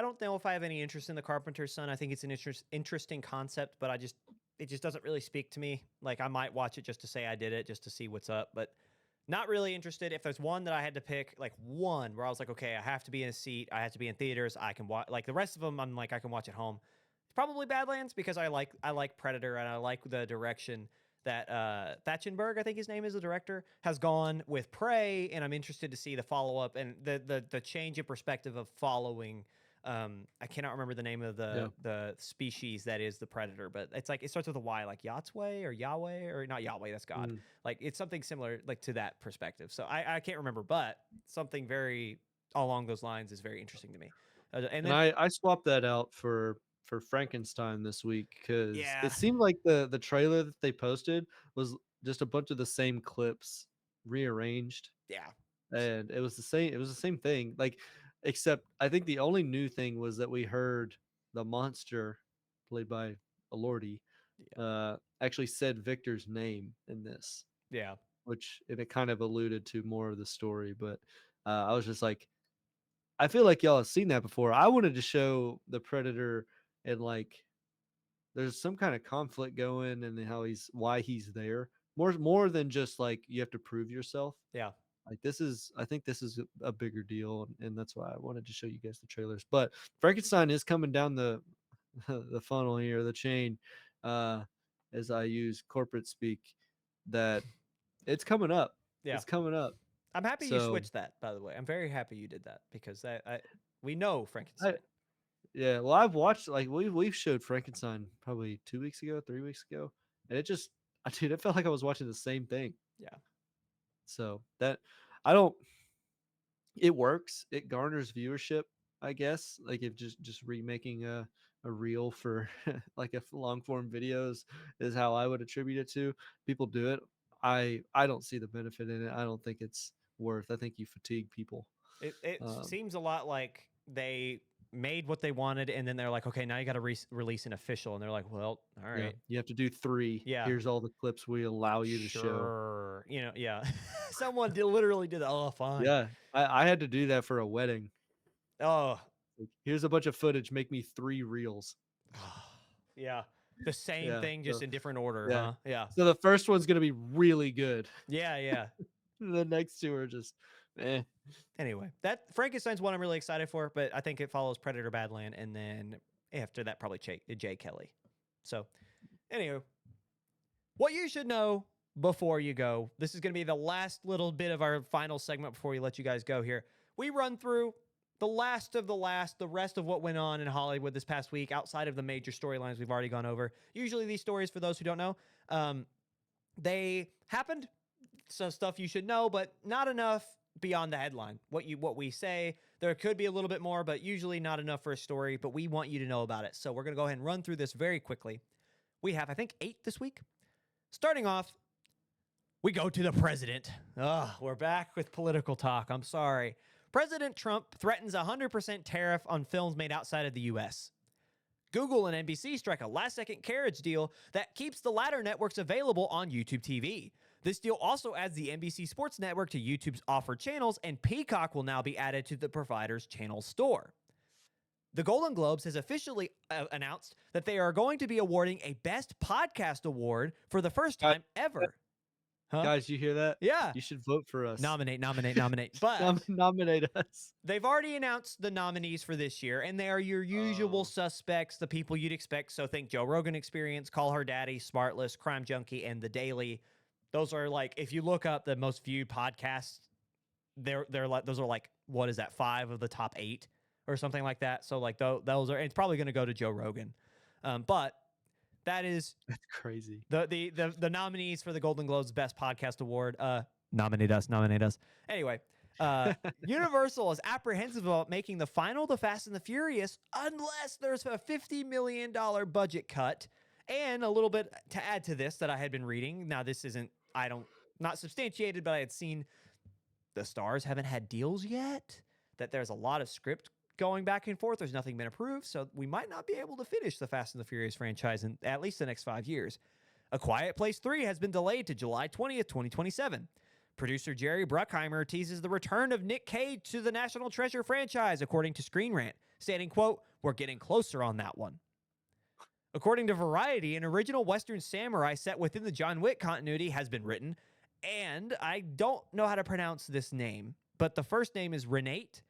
don't know if I have any interest in the Carpenter's Son. I think it's an interesting concept, but it just doesn't really speak to me. Like I might watch it just to say I did it, just to see what's up, but not really interested. If there's one that I had to pick, like one where I was like, okay, I have to be in a seat, I have to be in theaters, I can watch. Like the rest of them, I'm like I can watch at home. It's probably Badlands because I like Predator and I like the direction that Thatchenberg, I think his name is, the director, has gone with Prey, and I'm interested to see the follow up and the change in perspective of following. I cannot remember the name of the species that is the predator, but it's like it starts with a Y, like Yahtweh or Yahweh or not Yahweh. That's God. Like it's something similar, like to that perspective. So I can't remember, but something very along those lines is very interesting to me. And then I swapped that out for Frankenstein this week because Yeah. it seemed like the trailer that they posted was just a bunch of the same clips rearranged, yeah, and it was the same thing. Like, except I think the only new thing was that we heard the monster played by Elordi actually said Victor's name in this, yeah, which and it kind of alluded to more of the story. But I was just like, I feel like y'all have seen that before. I wanted to show the Predator and like there's some kind of conflict going and why he's there. More than just like you have to prove yourself. yeah. Like I think this is a bigger deal, and that's why I wanted to show you guys the trailers. But Frankenstein is coming down the the funnel here, the chain, as I use corporate speak, that it's coming up. Yeah. It's coming up. I'm happy you So- switched that, by the way. I'm very happy you did that because we know Frankenstein. Yeah, well, I've watched like we've showed Frankenstein probably 2 weeks ago, 3 weeks ago, and dude, it felt like I was watching the same thing. Yeah. So that I don't. It works. It garners viewership, I guess. Like if just remaking a reel for like a long form videos is how I would attribute it to. People do it. I don't see the benefit in it. I don't think it's worth. I think you fatigue people. It seems a lot like they made what they wanted, and then they're like, okay, now you got to release an official, and they're like, well, all right, Yeah, you have to do 3. Yeah. Here's all the clips we allow you to show. sure, yeah. Someone literally did that. Oh, fine. Yeah, I had to do that for a wedding. Oh, Like, here's a bunch of footage. Make me 3 reels. yeah. The same Yeah, thing, just so- in different order, yeah. huh? Yeah. So the first one's gonna be really good. Yeah. The next 2 are just, eh. Anyway, that Frankenstein's one I'm really excited for, but I think it follows Predator Badland, and then after that, probably Jay Kelly. So, anywho, what you should know before you go. This is going to be the last little bit of our final segment before we let you guys go here. We run through the last of the last, the rest of what went on in Hollywood this past week outside of the major storylines we've already gone over. Usually these stories, for those who don't know, they happened. So stuff you should know, but not enough beyond the headline. What we say, there could be a little bit more, but usually not enough for a story, but we want you to know about it. So we're going to go ahead and run through this very quickly. We have, I think, 8 this week. Starting off, we go to the president. We're back with political talk. I'm sorry. President Trump threatens 100% tariff on films made outside of the U.S. Google and NBC strike a last-second carriage deal that keeps the latter networks available on YouTube TV. This deal also adds the NBC Sports Network to YouTube's offered channels, and Peacock will now be added to the provider's channel store. The Golden Globes has officially announced that they are going to be awarding a Best Podcast Award for the first time ever. Huh? Guys, you hear that? Yeah. You should vote for us. Nominate. But Nominate us. they've already announced the nominees for this year, and they are your usual suspects, the people you'd expect. So think Joe Rogan Experience, Call Her Daddy, Smartless, Crime Junkie, and The Daily. Those are like, if you look up the most viewed podcasts, they're like, those are like, what is that, 5 of the top 8 or something like that. So like those are, it's probably going to go to Joe Rogan. But that's crazy. The nominees for the Golden Globes Best Podcast Award. Nominate us. Anyway, Universal is apprehensive about making the final The Fast and the Furious unless there's a $50 million budget cut. And a little bit to add to this that I had been reading. Now, this isn't, not substantiated, but I had seen the stars haven't had deals yet. that there's a lot of script going back and forth. There's nothing been approved, so we might not be able to finish the Fast and the Furious franchise in at least the next 5 years. A Quiet Place 3 has been delayed to July 20th, 2027. Producer Jerry Bruckheimer teases the return of Nick Cage to the National Treasure franchise, according to Screen Rant, stating, quote, "We're getting closer on that one." According to Variety, an original Western samurai set within the John Wick continuity has been written, and I don't know how to pronounce this name, but the first name is Renate,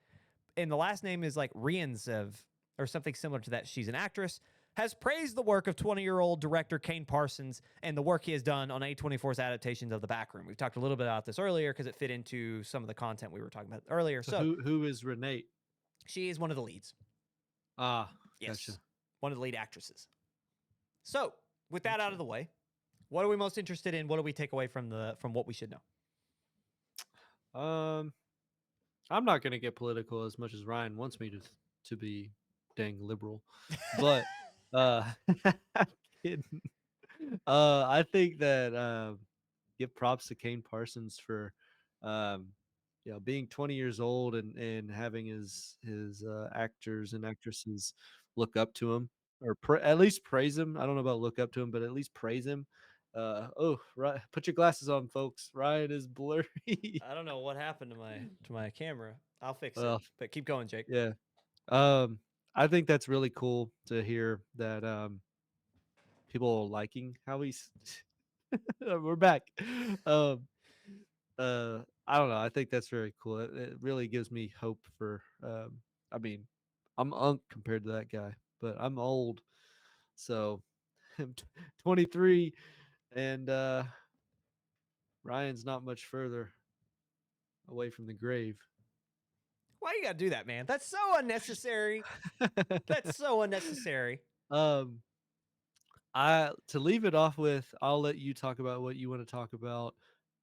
and the last name is like Rienzev, or something similar to that. She's an actress, has praised the work of 20-year-old director Kane Parsons and the work he has done on A24's adaptations of The Backroom. We've talked a little bit about this earlier because it fit into some of the content we were talking about earlier. So who is Renate? She is one of the leads. Ah, yes, gotcha. one of the lead actresses. So with that out of the way, what are we most interested in? What do we take away from what we should know? I'm not gonna get political as much as Ryan wants me to be dang liberal, but I'm kidding. I think that give props to Kane Parsons for being 20 years old and having his actors and actresses look up to him or at least praise him. I don't know about look up to him, but at least praise him. Right, put your glasses on, folks. Ryan is blurry. I don't know what happened to my camera. I'll fix Well, it. But keep going, Jake. Yeah. I think that's really cool to hear that people liking how he's we're back. I don't know. I think that's very cool. It really gives me hope for I mean, I'm unk compared to that guy, but I'm old. So I'm 23 and Ryan's not much further away from the grave. Why you gotta do that, man? That's so unnecessary. That's so unnecessary. To leave it off with, I'll let you talk about what you want to talk about.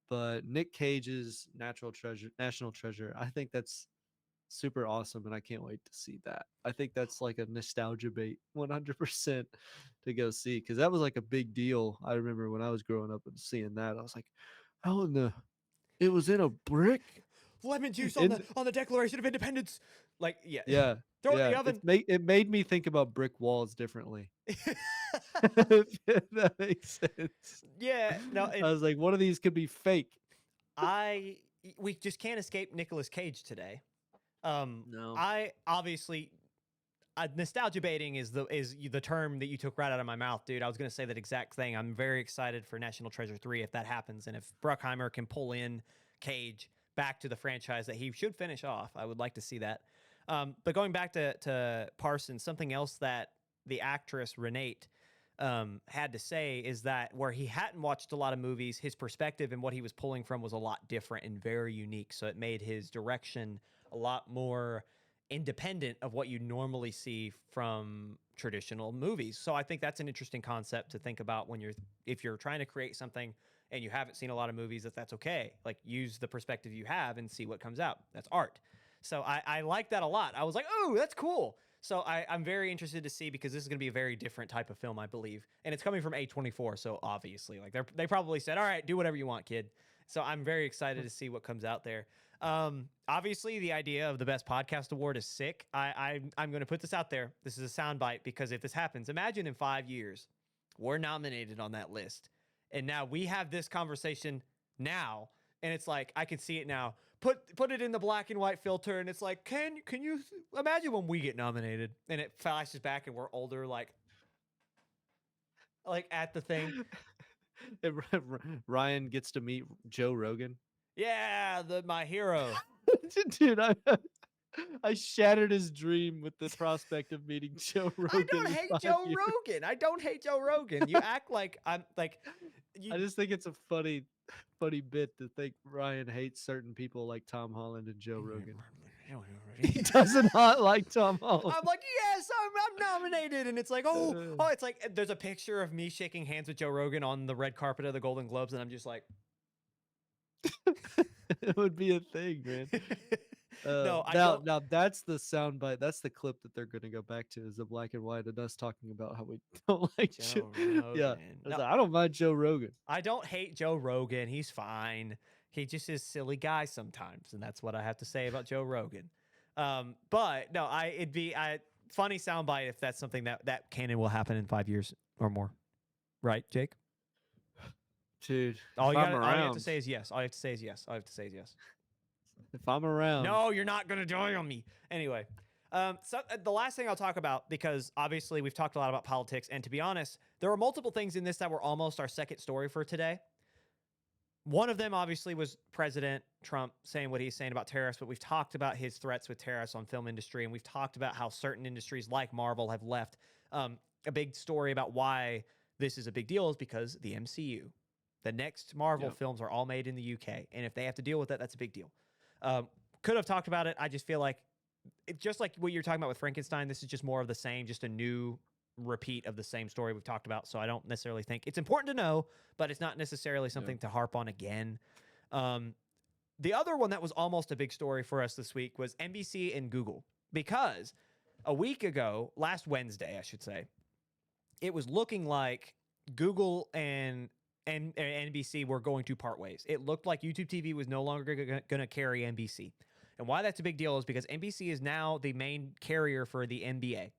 But Nick Cage's National Treasure, I think that's super awesome, and I can't wait to see that. I think that's like a nostalgia bait, 100% to go see, because that was like a big deal. I remember when I was growing up and seeing that, I was like, "How in the? It was in a brick." Lemon juice on the Declaration of Independence. Like, yeah. Throw it in the oven. It made me think about brick walls differently. If that makes sense. Yeah. No, I was like, one of these could be fake. We just can't escape Nicolas Cage today. No. I obviously nostalgia baiting is the term that you took right out of my mouth, dude. I was gonna say that exact thing. I'm very excited for National Treasure 3 if that happens, and if Bruckheimer can pull in Cage back to the franchise that he should finish off. I would like to see that. But going back to Parsons, something else that the actress Renate had to say is that where he hadn't watched a lot of movies, his perspective and what he was pulling from was a lot different and very unique. So it made his direction a lot more independent of what you normally see from traditional movies. So I think that's an interesting concept to think about if you're trying to create something and you haven't seen a lot of movies, that's okay. Like, use the perspective you have and see what comes out. That's art. So I like that a lot. I was like, oh, that's cool. So I'm very interested to see, because this is going to be a very different type of film, I believe. And it's coming from A24, so obviously, like, they probably said, all right, do whatever you want, kid. So I'm very excited to see what comes out there. Obviously, the idea of the Best Podcast Award is sick. I'm going to put this out there. This is a soundbite, because if this happens, imagine in 5 years, we're nominated on that list. And now we have this conversation now, and it's like, I can see it now. Put it in the black and white filter, and it's like, can you imagine when we get nominated? And it flashes back, and we're older, like at the thing. Ryan gets to meet Joe Rogan. Yeah, my hero. Dude, I shattered his dream with the prospect of meeting Joe Rogan. I don't hate Joe Rogan. I don't hate Joe Rogan. You act like I'm like. I just think it's a funny bit to think Ryan hates certain people like Tom Holland and Joe Rogan. He does not like Tom Holland. I'm like, yes, I'm nominated, and it's like, oh, it's like there's a picture of me shaking hands with Joe Rogan on the red carpet of the Golden Globes, and I'm just like, it would be a thing, man. No, now that's the soundbite. That's the clip that they're going to go back to, is the black and white and us talking about how we don't like Joe Rogan. Yeah, no, I don't mind Joe Rogan. I don't hate Joe Rogan. He's fine. He just is a silly guy sometimes, and that's what I have to say about Joe Rogan. But no, it'd be a funny soundbite if that's something that canon will happen in 5 years or more. Right, Jake? Dude, All if you I'm have to around, say is yes. All you have to say is yes. All you have to say is yes. if I'm around, No, you're not going to die on me. Anyway, so the last thing I'll talk about, because obviously we've talked a lot about politics, and to be honest, there were multiple things in this that were almost our second story for today. One of them obviously was President Trump saying what he's saying about tariffs, but we've talked about his threats with tariffs on film industry, and we've talked about how certain industries like Marvel have left. A big story about why this is a big deal is because the MCU, the next Marvel films are all made in the UK, and if they have to deal with that, that's a big deal. Could have talked about it. I just feel like, just like what you're talking about with Frankenstein, this is just more of the same, just a new repeat of the same story we've talked about. So I don't necessarily think it's important to know, but it's not necessarily something to harp on again. The other one that was almost a big story for us this week was NBC and Google, because a week ago, last Wednesday, I should say, it was looking like Google and NBC were going to part ways. It looked like YouTube TV was no longer going to carry NBC. And why that's a big deal is because NBC is now the main carrier for the NBA.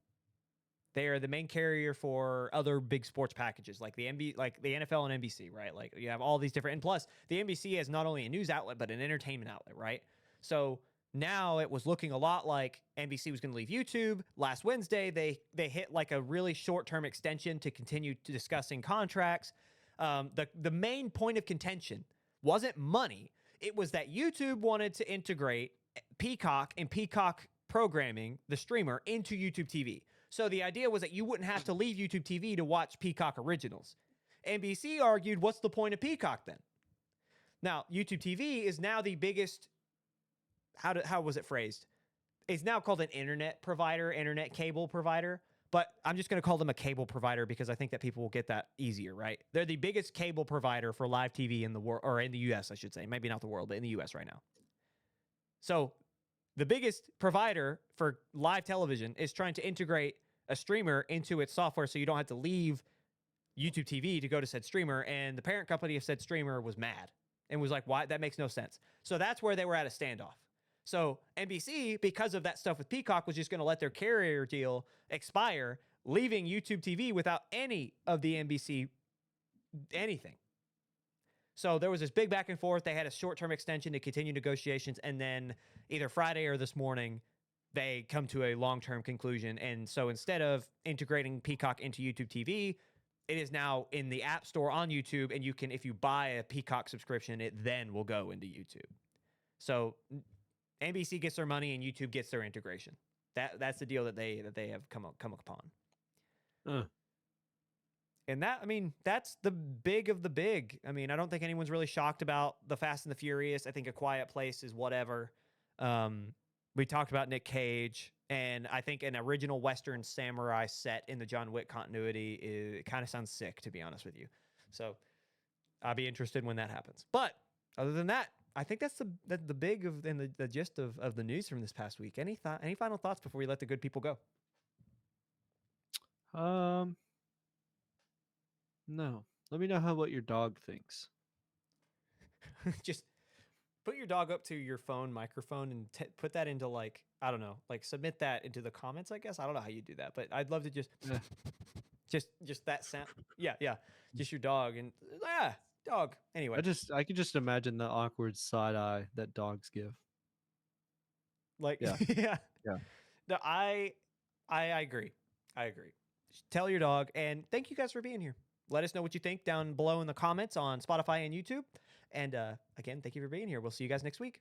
They are the main carrier for other big sports packages like the NFL and NBC, right? Like you have all these different, and plus the NBC is not only a news outlet but an entertainment outlet, right? So now it was looking a lot like NBC was going to leave YouTube. Last Wednesday they hit like a really short-term extension to continue discussing contracts. The main point of contention wasn't money. It was that YouTube wanted to integrate Peacock and Peacock programming, the streamer, into YouTube TV. So the idea was that you wouldn't have to leave YouTube TV to watch Peacock originals. NBC argued, what's the point of Peacock then? Now, YouTube TV is now the biggest, how was it phrased? It's now called an internet provider, internet cable provider, but I'm just going to call them a cable provider because I think that people will get that easier, right? They're the biggest cable provider for live TV in the world, or in the US, I should say. Maybe not the world, but in the US right now. So the biggest provider for live television is trying to integrate a streamer into its software so you don't have to leave YouTube TV to go to said streamer. And the parent company of said streamer was mad and was like, why? That makes no sense. So that's where they were at a standoff. So NBC, because of that stuff with Peacock, was just going to let their carrier deal expire, leaving YouTube TV without any of the NBC anything. So there was this big back and forth. They had a short-term extension to continue negotiations, and then either Friday or this morning, they come to a long-term conclusion. And so instead of integrating Peacock into YouTube TV, it is now in the App Store on YouTube, and you can, if you buy a Peacock subscription, it then will go into YouTube. So NBC gets their money, and YouTube gets their integration. That's the deal that they have come upon. And that, I mean, that's the big of the big. I mean, I don't think anyone's really shocked about the Fast and the Furious. I think A Quiet Place is whatever. We talked about Nick Cage, and I think an original Western samurai set in the John Wick continuity it kind of sounds sick, to be honest with you. So I'll be interested when that happens. But other than that, I think that's the big of and the gist of the news from this past week. Any final thoughts before we let the good people go? No. Let me know what your dog thinks. Just put your dog up to your phone microphone and put that into like, I don't know, like submit that into the comments, I guess. I don't know how you do that, but I'd love to just that sound. Yeah. Just your dog and dog. Anyway. I could just imagine the awkward side eye that dogs give. Like, yeah. Yeah. No, I agree. Tell your dog, and thank you guys for being here. Let us know what you think down below in the comments on Spotify and YouTube. And again, thank you for being here. We'll see you guys next week.